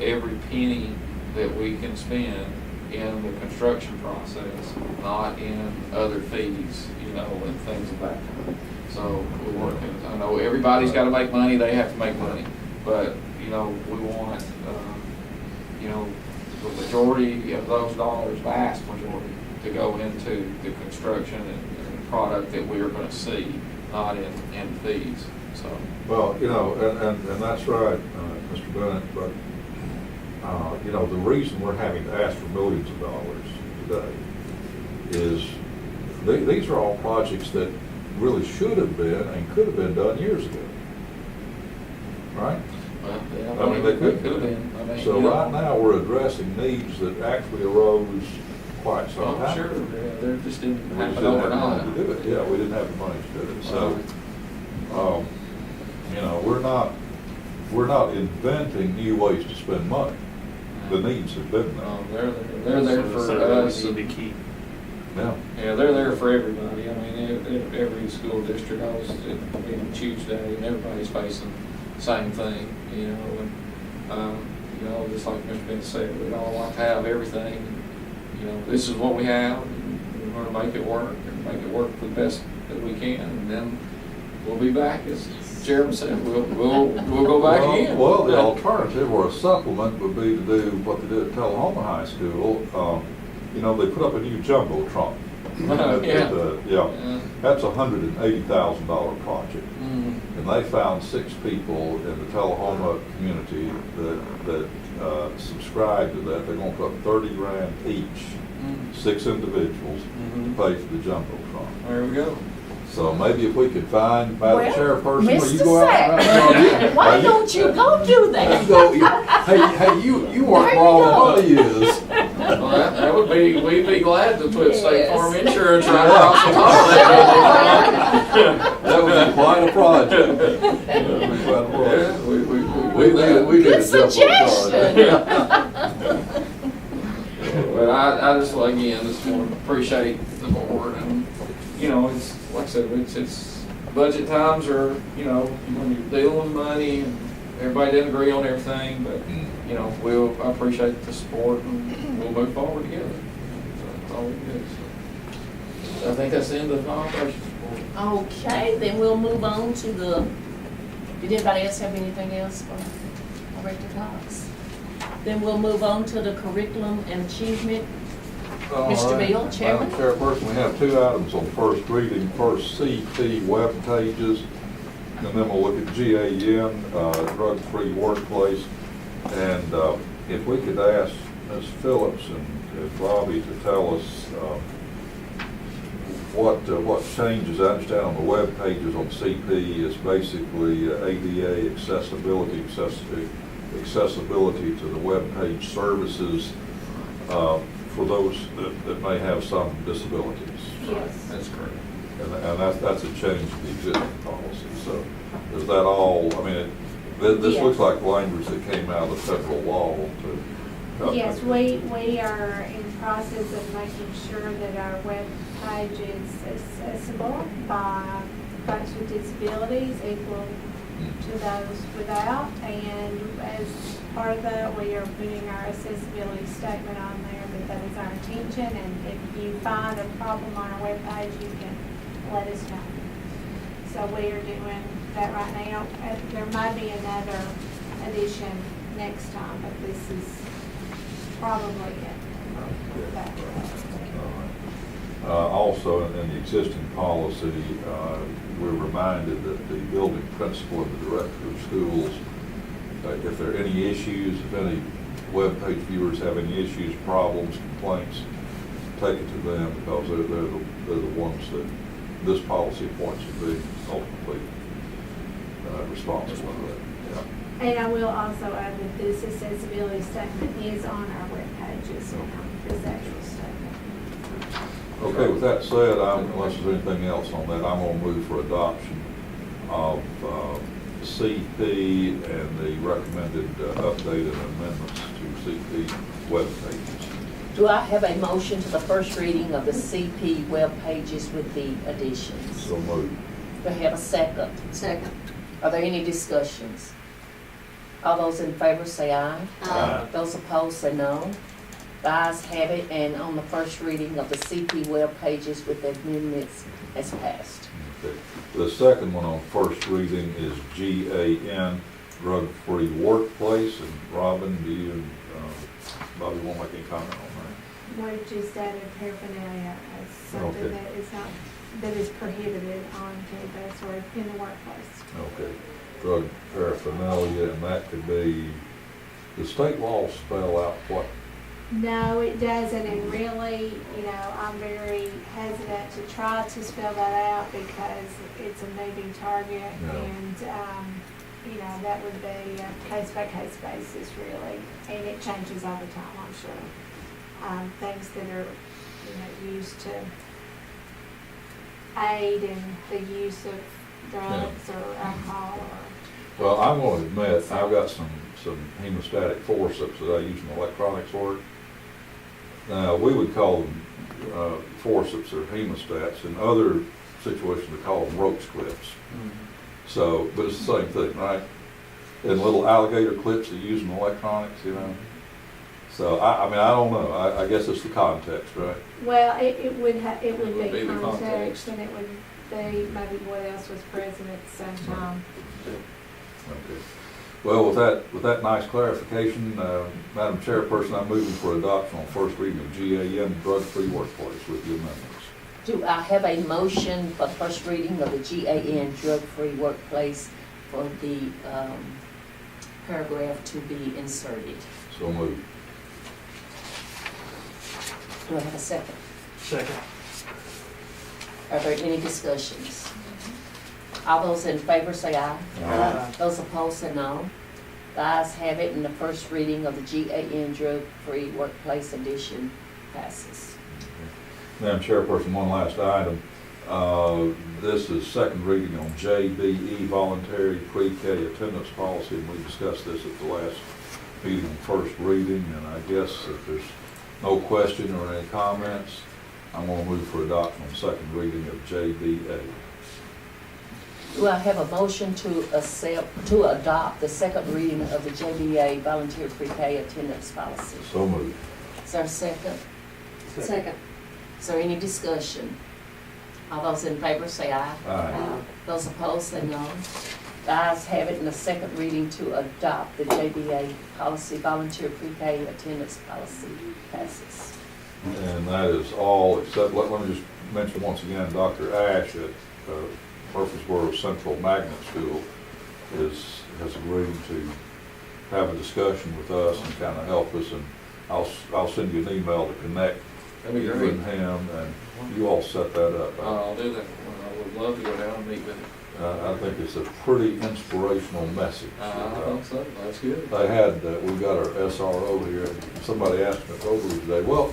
Speaker 8: every penny that we can spend in the construction process, not in other fees, and things of that kind. So we're working, I know everybody's got to make money, they have to make money, but, we want, the majority of those dollars, vast majority, to go into the construction and product that we are going to see, not in fees. So.
Speaker 4: Well, and that's right, Mr. Bennett, but, the reason we're having to ask for millions of dollars today is these are all projects that really should have been and could have been done years ago. Right?
Speaker 8: Well, yeah,
Speaker 4: I mean, they could
Speaker 8: have been.
Speaker 4: So right now, we're addressing needs that actually arose quite some time.
Speaker 8: Sure, yeah, they're just didn't
Speaker 4: We just
Speaker 8: happen
Speaker 4: didn't have the money
Speaker 8: overnight.
Speaker 4: to do it. Yeah, we didn't have the money to do it. So, we're not inventing new ways to spend money. The needs have been there.
Speaker 8: They're there for us.
Speaker 4: Yeah.
Speaker 8: Yeah, they're there for everybody. I mean, every school district, it's a huge day, and everybody's facing the same thing, and, just like Mr. Bennett said, we'd all like to have everything. This is what we have, and we're going to make it work, and make it work the best that we can, and then we'll be back, as Chairman said, we'll go back again.
Speaker 4: Well, the alternative or a supplement would be to do what they did at Tullahoma High School. They put up a new jumbotron. Yeah. That's a $180,000 project. And they found 6 people in the Tullahoma community that subscribed to that. They're going to put up $30,000 each, 6 individuals, to pay for the jumbotron.
Speaker 8: There we go.
Speaker 4: So maybe if we could find, Madam Chairperson, will you
Speaker 3: Mr.
Speaker 4: go out?
Speaker 3: Sack, why don't you go do that?
Speaker 4: Hey, you work for all the money is.
Speaker 8: Well, that would be, we'd be glad to put State Farm Insurance right across the top of that.
Speaker 4: That would be quite a project. That would be quite a project.
Speaker 8: Yeah,
Speaker 4: we need
Speaker 3: Good
Speaker 4: a jumbo
Speaker 3: suggestion.
Speaker 8: But I just, again, just want to appreciate the board, and, it's, like I said, it's budget times are, when you're dealing with money, and everybody didn't agree on everything, but, I appreciate the support, and we'll move forward together. So that's all we do. So I think that's the end of the operations report.
Speaker 3: Okay, then we'll move on to did anybody else have anything else for Director Cox? Then we'll move on to the curriculum and achievement. Mr. Bill, Chairman.
Speaker 4: Madam Chairperson, we have 2 items on first reading. First, CP web pages, and then we'll look at GAN, drug-free workplace. And if we could ask Ms. Phillips and Robbie to tell us what changes. I understand on the web pages on CP is basically ADA accessibility to the web page services for those that may have some disabilities.
Speaker 12: Yes.
Speaker 8: That's correct.
Speaker 4: And that's a change in the existing policy. So is that all, this looks like language that came out of federal law to.
Speaker 12: Yes, we are in the process of making sure that our web page is accessible by folks with disabilities equal to those without. And as part of that, we are putting our accessibility statement on there, that is our intention. And if you find a problem on our web page, you can let us know. So we are doing that right now. There might be another edition next time, but this is probably it.
Speaker 4: Also, in the existing policy, we're reminded that the building principal and the director of schools, if there are any issues, if any web page viewers have any issues, problems, complaints, take it to them, because they're the ones that this policy points to be ultimately responsible for that. Yeah.
Speaker 12: And I will also add that this accessibility statement is on our web pages, this actual statement.
Speaker 4: Okay, with that said, unless there's anything else on that, I'm going to move for adoption of CP and the recommended updated amendments to CP web pages.
Speaker 3: Do I have a motion to the first reading of the CP web pages with the additions?
Speaker 4: So moved.
Speaker 3: Do I have a second?
Speaker 11: Second.
Speaker 3: Are there any discussions? All those in favor say aye.
Speaker 5: Aye.
Speaker 3: Those opposed say no. The ayes have it, and on the first reading of the CP web pages with the amendments as passed.
Speaker 4: Okay. The second one on first reading is GAN, Drug-Free Workplace. And Robin, do you, Bobby, want to make any comment on
Speaker 12: We've just added paraphernalia as something
Speaker 4: Okay.
Speaker 12: that is not, that is prohibited on campus or in the workplace.
Speaker 4: that? Okay. Drug paraphernalia, and that could be, the state law spell out what?
Speaker 12: No, it doesn't, and really, I'm very hesitant to try to spell that out because it's a moving target,
Speaker 4: Yeah.
Speaker 12: and, that would be a case-by-case basis, really, and it changes all the time, I'm sure. Things that are, used to aid in the use of drugs or alcohol or.
Speaker 4: Well, I'm going to admit, I've got some hemostatic forceps that I use in electronics work. Now, we would call them forceps or hemostats. In other situations, we call them roach clips. So, but it's the same thing, right? And little alligator clips that you use in electronics, So, I mean, I don't know. I guess it's the context, right?
Speaker 12: Well, it would
Speaker 8: would be
Speaker 12: be
Speaker 8: the
Speaker 12: context,
Speaker 8: context.
Speaker 12: and it would be maybe what else was present at the same time.
Speaker 4: Okay. Well, with that nice clarification, Madam Chairperson, I'm moving for adoption on first reading of GAN, Drug-Free Workplace, with the amendments.
Speaker 3: Do I have a motion for first reading of the GAN drug-free workplace for the paragraph to be inserted?
Speaker 4: So moved.
Speaker 3: Do I have a second?
Speaker 5: Second.
Speaker 3: Are there any discussions? All those in favor say aye.
Speaker 5: Aye.
Speaker 3: Those opposed say no. The ayes have it, and the first reading of the GAN drug-free workplace edition passes.
Speaker 4: Madam Chairperson, one last item. This is second reading on JBE, voluntary pre-K attendance policy, and we discussed this at the last meeting on first reading, and I guess if there's no question or any comments, I'm going to move for adoption on second reading of JBA.
Speaker 3: Do I have a motion to adopt the second reading of the JBA volunteer pre-K attendance policy?
Speaker 4: So moved.
Speaker 3: Is there a second?
Speaker 11: Second.
Speaker 3: Is there any discussion? All those in favor say aye.
Speaker 4: Aye.
Speaker 3: Those opposed say no. The ayes have it, and the second reading to adopt the JBA policy, volunteer pre-K attendance policy, passes.
Speaker 4: And that is all except, let me just mention once again, Dr. Ash at Murfreesboro Central Magnet School has agreed to have a discussion with us and kind of help us, and I'll send you an email to connect
Speaker 8: That'd be
Speaker 4: you
Speaker 8: great.
Speaker 4: and him, and you all set that up.
Speaker 8: I'll do that. I would love to go down and meet with him.
Speaker 4: I think it's a pretty inspirational message.
Speaker 8: I think so. That's good.
Speaker 4: They had, we got our SRO here, and somebody asked me at Rotary today, well,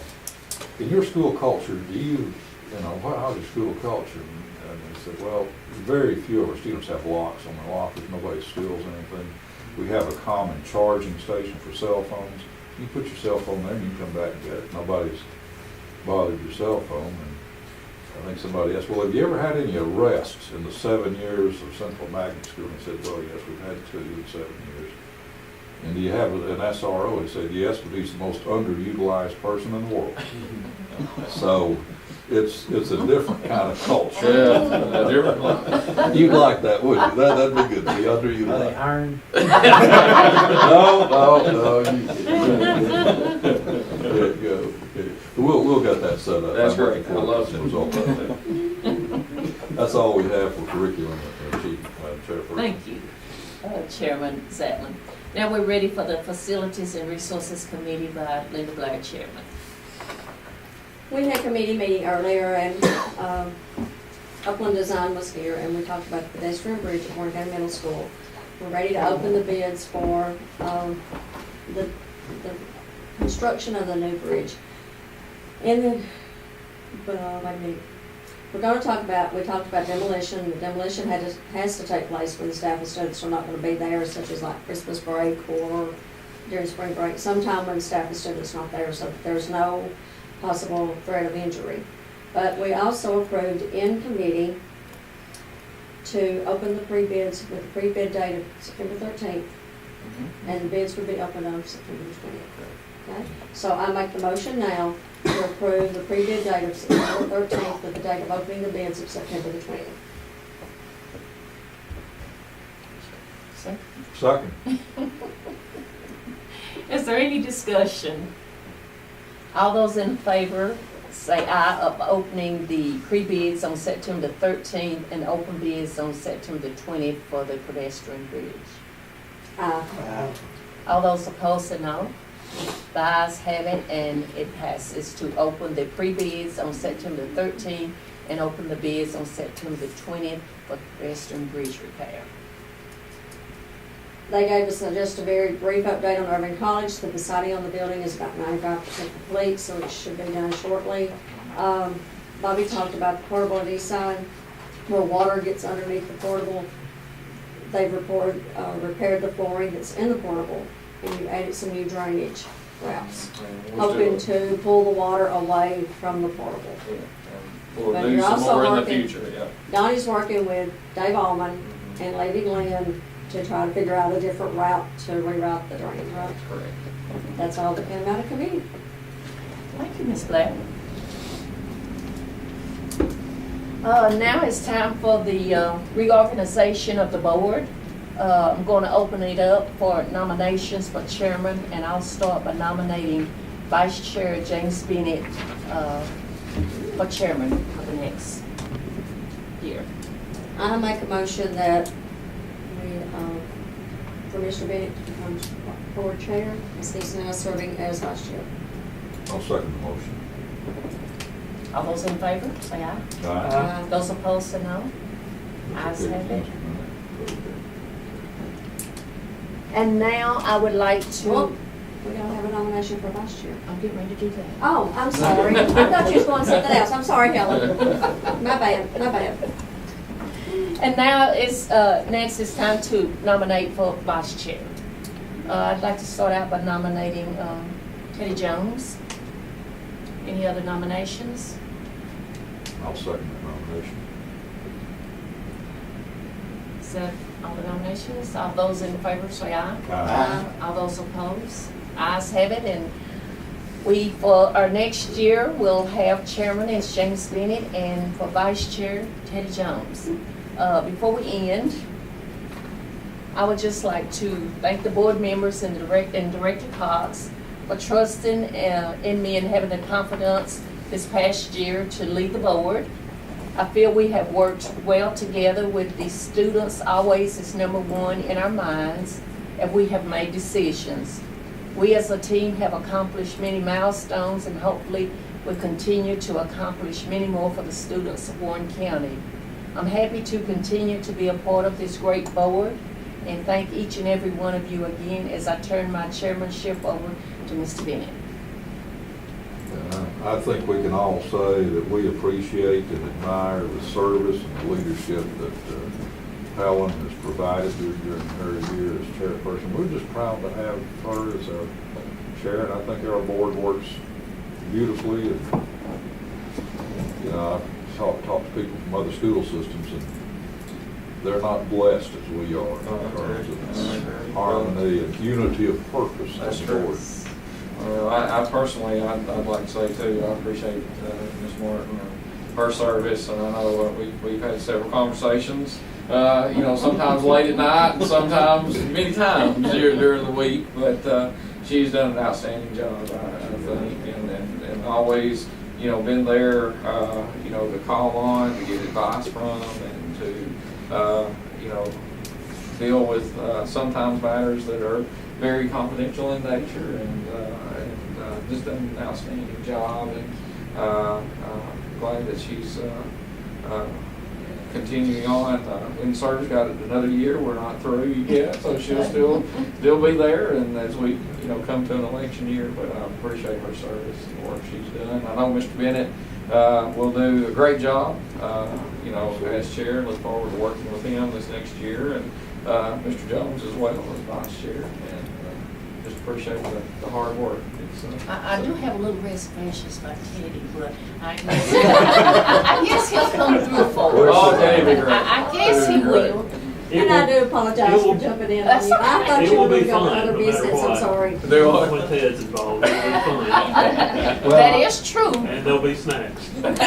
Speaker 4: in your school culture, do you, how's your school culture? And they said, well, very few of our students have locks on their lockers. Nobody steals anything. We have a common charging station for cell phones. You put your cell phone there and you can come back and get it. Nobody's bothered your cell phone. And I think somebody asked, well, have you ever had any arrests in the 7 years of Central Magnet School? And I said, well, yes, we've had 2 in 7 years. And do you have an SRO? And he said, yes, but he's the most underutilized person in the world. So it's a different kind of culture.
Speaker 8: Yeah, different.
Speaker 4: You'd like that, wouldn't you? That'd be good, be underutilized.
Speaker 5: iron?
Speaker 4: No. There you go. Okay. We'll get that set up.
Speaker 8: That's
Speaker 4: I'm looking
Speaker 8: great. I
Speaker 4: forward
Speaker 8: love
Speaker 4: to
Speaker 8: it.
Speaker 4: the result of that. That's all we have for curriculum achievement, Madam Chairperson.
Speaker 3: Thank you, Chairman Zatlin. Now we're ready for the Facilities and Resources Committee by Linda Blair, Chairman.
Speaker 11: We had a committee meeting earlier, and Upland Design was here, and we talked about the pedestrian bridge at Warren County Middle School. We're ready to open the bids for the construction of the new bridge. And then, we talked about demolition. The demolition has to take place when the staff and students are not going to be there, such as like Christmas break or during spring break, sometime when the staff and students not there, so there's no possible threat of injury. But we also approved in committee to open the pre-bids with the pre-bid date of September 13th And the bids would be opened on September the 20th. Okay? So I make the motion now to approve the pre-bid date of September 13th with the date of opening the bids of September the 20th.
Speaker 4: Second.
Speaker 3: Is there any discussion? All those in favor say aye of opening the pre-bids on September the 13th and open bids on September the 20th for the pedestrian bridge. All those opposed say no. The ayes have it, and it passes to open the pre-bids on September the 13th and open the bids on September the 20th for pedestrian bridge repair.
Speaker 11: They gave us just a very brief update on Irving College. The siding on the building is about 95% complete, so it should be done shortly. Bobby talked about the portable at East Side, where water gets underneath the portable. They've repaired the flooring that's in the portable, and we've added some new drainage routes, hoping to pull the water away from the portable.
Speaker 8: We'll
Speaker 11: But
Speaker 8: do
Speaker 11: you're
Speaker 8: some
Speaker 11: also
Speaker 8: more in the
Speaker 11: working-
Speaker 8: future, yeah.
Speaker 11: Donnie's working with Dave Allman and Lady Glenn to try to figure out a different route to reroute the drainage route.
Speaker 8: Correct.
Speaker 11: That's all that came out of committee.
Speaker 3: Thank you, Ms. Blair. Now it's time for the reorganization of the board. I'm going to open it up for nominations for chairman, and I'll start by nominating Vice Chair James Bennett for chairman for the next year.
Speaker 11: I make a motion that we, for Mr. Bennett to become board chair, as he's now serving as vice chair.
Speaker 4: I'll second the motion.
Speaker 3: All those in favor, say aye.
Speaker 4: Aye.
Speaker 3: Those opposed, say no. Ayes have it. And now I would like
Speaker 11: Well,
Speaker 3: to,
Speaker 11: we don't have a nomination for vice chair.
Speaker 3: I'm getting ready to do that.
Speaker 11: Oh, I'm sorry. I thought you was going something else. I'm sorry, Helen. My bad, my bad.
Speaker 3: And now it's, next it's time to nominate for vice chair. I'd like to start out by nominating Teddy Jones. Any other nominations?
Speaker 4: I'll second the nomination.
Speaker 3: Is that all the nominations? All those in favor say aye.
Speaker 4: Aye.
Speaker 3: All those opposed? Ayes have it, and we, for our next year, will have chairman as James Bennett, and for vice chair, Teddy Jones. Before we end, I would just like to thank the board members and Director Cox for trusting in me and having the confidence this past year to lead the board. I feel we have worked well together with the students always as number one in our minds, and we have made decisions. We as a team have accomplished many milestones, and hopefully we continue to accomplish many more for the students of Warren County. I'm happy to continue to be a part of this great board, and thank each and every one of you again as I turn my chairmanship over to Mr. Bennett.
Speaker 4: I think we can all say that we appreciate and admire the service and the leadership that Helen has provided during her year as chairperson. We're just proud to have her as our chair, and I think our board works beautifully. And, you know, I've talked to people from other school systems, and they're not blessed as we are in terms of harmony and unity of purpose on the board.
Speaker 8: Well, I personally, I'd like to say too, I appreciate Ms. Martin, her service, and I know we've had several conversations, you know, sometimes late at night and sometimes many times during the week, but she's done an outstanding job, I think, and always, you know, been there, you know, to call on, to get advice from, and to, you know, deal with sometimes matters that are very confidential in nature, and just done an outstanding job, and glad that she's continuing on. InServe's got another year. We're not through yet, so she'll still be there, and as we, you know, come to an election year, but I appreciate her service and the work she's done. I know Mr. Bennett will do a great job, you know, as chair. Look forward to working with him this next year, and Mr. Jones as well as vice chair, and just appreciate the hard work.
Speaker 3: I do have a little reservations about Teddy, but I guess he'll come through for us.
Speaker 8: Oh, Teddy will be great.
Speaker 3: I guess he will.
Speaker 11: And I do apologize for jumping in on you. I thought you were going to go to other business, I'm sorry.
Speaker 5: When Ted's involved, it'll be fun.
Speaker 3: That is true.
Speaker 5: And there'll be snacks.
Speaker 3: I was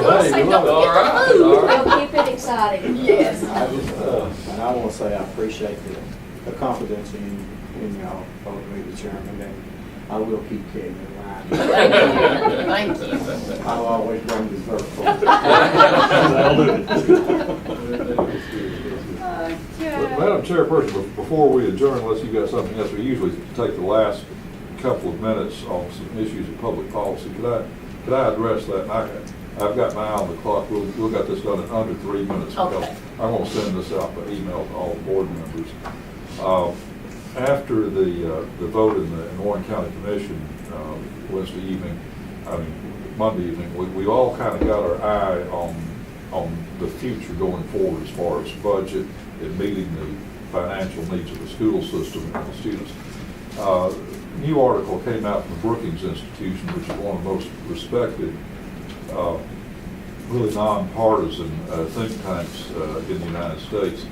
Speaker 3: gonna say, don't forget the food.
Speaker 11: We'll keep it exciting.
Speaker 3: Yes.
Speaker 10: And I want to say I appreciate the confidence in y'all, both me, the chairman, and I will keep Kevin in line.
Speaker 3: Thank you.
Speaker 10: I'll always bring dessert for you.
Speaker 5: That'll do it.
Speaker 4: Madam Chairperson, before we adjourn, unless you've got something else, we usually take the last couple of minutes on some issues of public policy. Could I address that? And I've got my eye on the clock. We'll get this done in under 3 minutes. Because
Speaker 3: Okay.
Speaker 4: I'm going to send this out by email to all board members. After the vote in the Warren County Commission Monday evening, we all kind of got our eye on the future going forward as far as budget and meeting the financial needs of the school system and the students. A new article came out from the Brookings Institution, which is one of the most respected, really nonpartisan think tanks in the United States.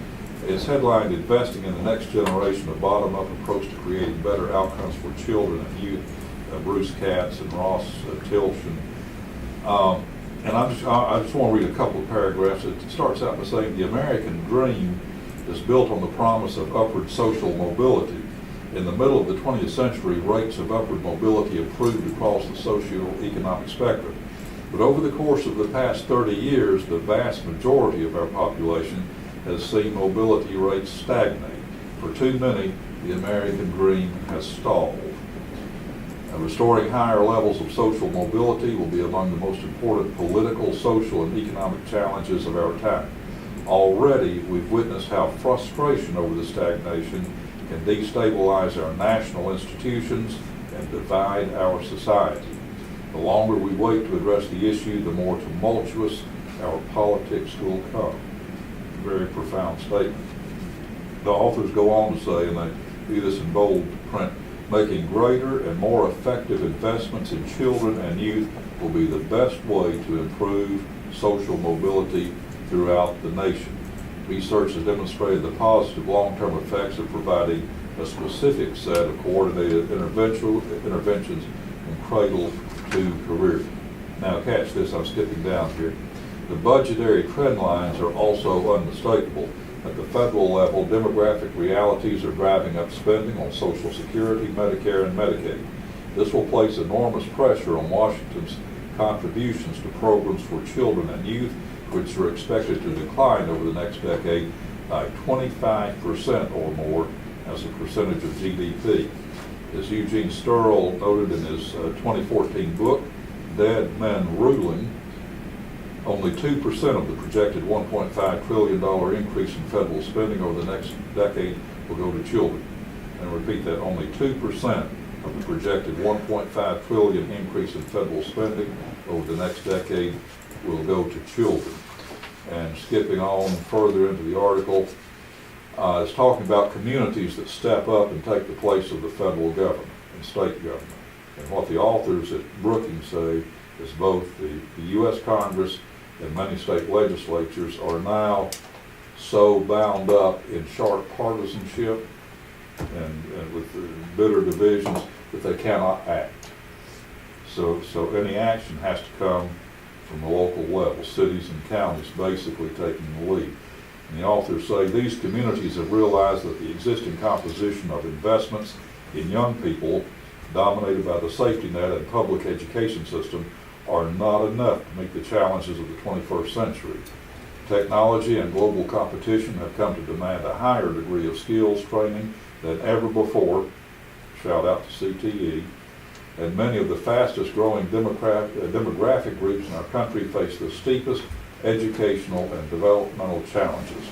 Speaker 4: It's headlined, "Investing in the Next Generation, a Bottom-Up Approach to Creating Better Outcomes for Children and Youth," Bruce Katz and Ross Tilshin. And I just want to read a couple of paragraphs. It starts out by saying, "The American dream is built on the promise of upward social mobility. In the middle of the 20th century, rates of upward mobility improved across the socio-economic spectrum. But over the course of the past 30 years, the vast majority of our population has seen mobility rates stagnate. For too many, the American dream has stalled. Restoring higher levels of social mobility will be among the most important political, social, and economic challenges of our time. Already, we've witnessed how frustration over the stagnation can destabilize our national institutions and divide our society. The longer we wait to address the issue, the more tumultuous our politics will come." Very profound statement. The authors go on to say, and they do this in bold print, "Making greater and more effective investments in children and youth will be the best way to improve social mobility throughout the nation. Research has demonstrated the positive long-term effects of providing a specific set of coordinated interventions from cradle to career." Now catch this, I'm skipping down here. "The budgetary trend lines are also unmistakable. At the federal level, demographic realities are driving up spending on Social Security, Medicare, and Medicaid. This will place enormous pressure on Washington's contributions to programs for children and youth, which are expected to decline over the next decade by 25% or more as a percentage of GDP. As Eugene Sturl noted in his 2014 book, Dead Men Ruling, only 2% of the projected $1.5 trillion increase in federal spending over the next decade will go to children. And repeat that, only 2% of the projected $1.5 trillion increase in federal spending over the next decade will go to children. And skipping on further into the article, it's talking about communities that step up and take the place of the federal government and state government. And what the authors at Brookings say is both the U.S. Congress and many state legislatures are now so bound up in sharp partisanship and with bitter divisions that they cannot act. So any action has to come from the local level, cities and counties basically taking the lead. And the authors say these communities have realized that the existing composition of investments in young people, dominated by the safety net and public education system, are not enough to meet the challenges of the 21st century. Technology and global competition have come to demand a higher degree of skills training than ever before, shout out to CTE, and many of the fastest growing demographic groups in our country face the steepest educational and developmental challenges.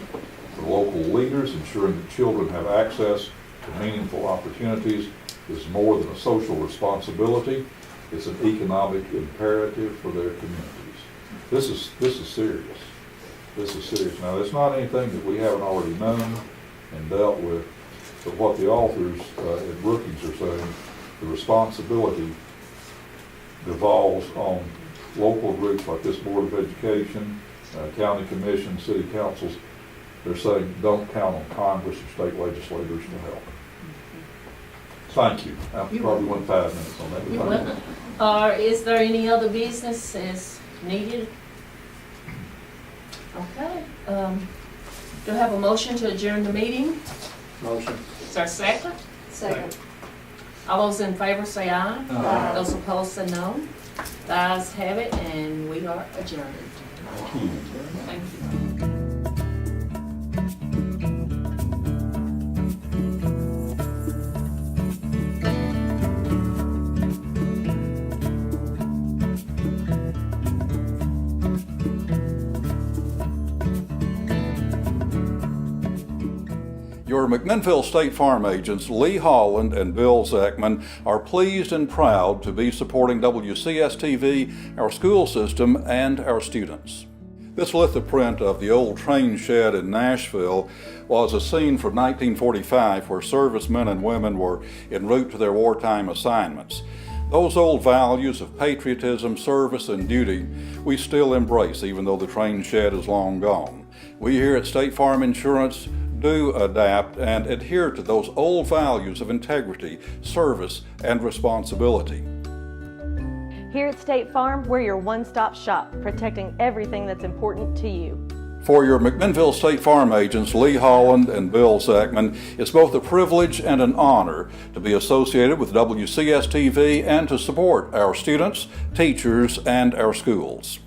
Speaker 4: For local leaders, ensuring that children have access to meaningful opportunities is more than a social responsibility. It's an economic imperative for their communities. This is serious. This is serious. Now, it's not anything that we haven't already known and dealt with, but what the authors at Brookings are saying, the responsibility devolves on local groups like this Board of Education, county commission, city councils, they're saying don't count on Congress or state legislators to help. Thank you. I probably went 5 minutes on that.
Speaker 3: You're welcome. Is there any other business as needed? Okay. Do I have a motion to adjourn the meeting?
Speaker 10: Motion.
Speaker 3: Is there a second?
Speaker 11: Second.
Speaker 3: All those in favor say aye.
Speaker 10: Aye.
Speaker 3: Those opposed say no. The ayes have it, and we are adjourned. Thank you.
Speaker 1: Your McMinnville State Farm agents, Lee Holland and Bill Zechman, are pleased and proud to be supporting WCS-TV, our school system, and our students. This lithoprint of the old train shed in Nashville was a scene from 1945 where servicemen and women were en route to their wartime assignments. Those old values of patriotism, service, and duty we still embrace, even though the train shed is long gone. We here at State Farm Insurance do adapt and adhere to those old values of integrity, service, and responsibility.
Speaker 2: Here at State Farm, we're your one-stop shop, protecting everything that's important to you.
Speaker 1: For your McMinnville State Farm agents, Lee Holland and Bill Zechman, it's both a privilege and an honor to be associated with WCS-TV and to support our students, teachers, and our schools.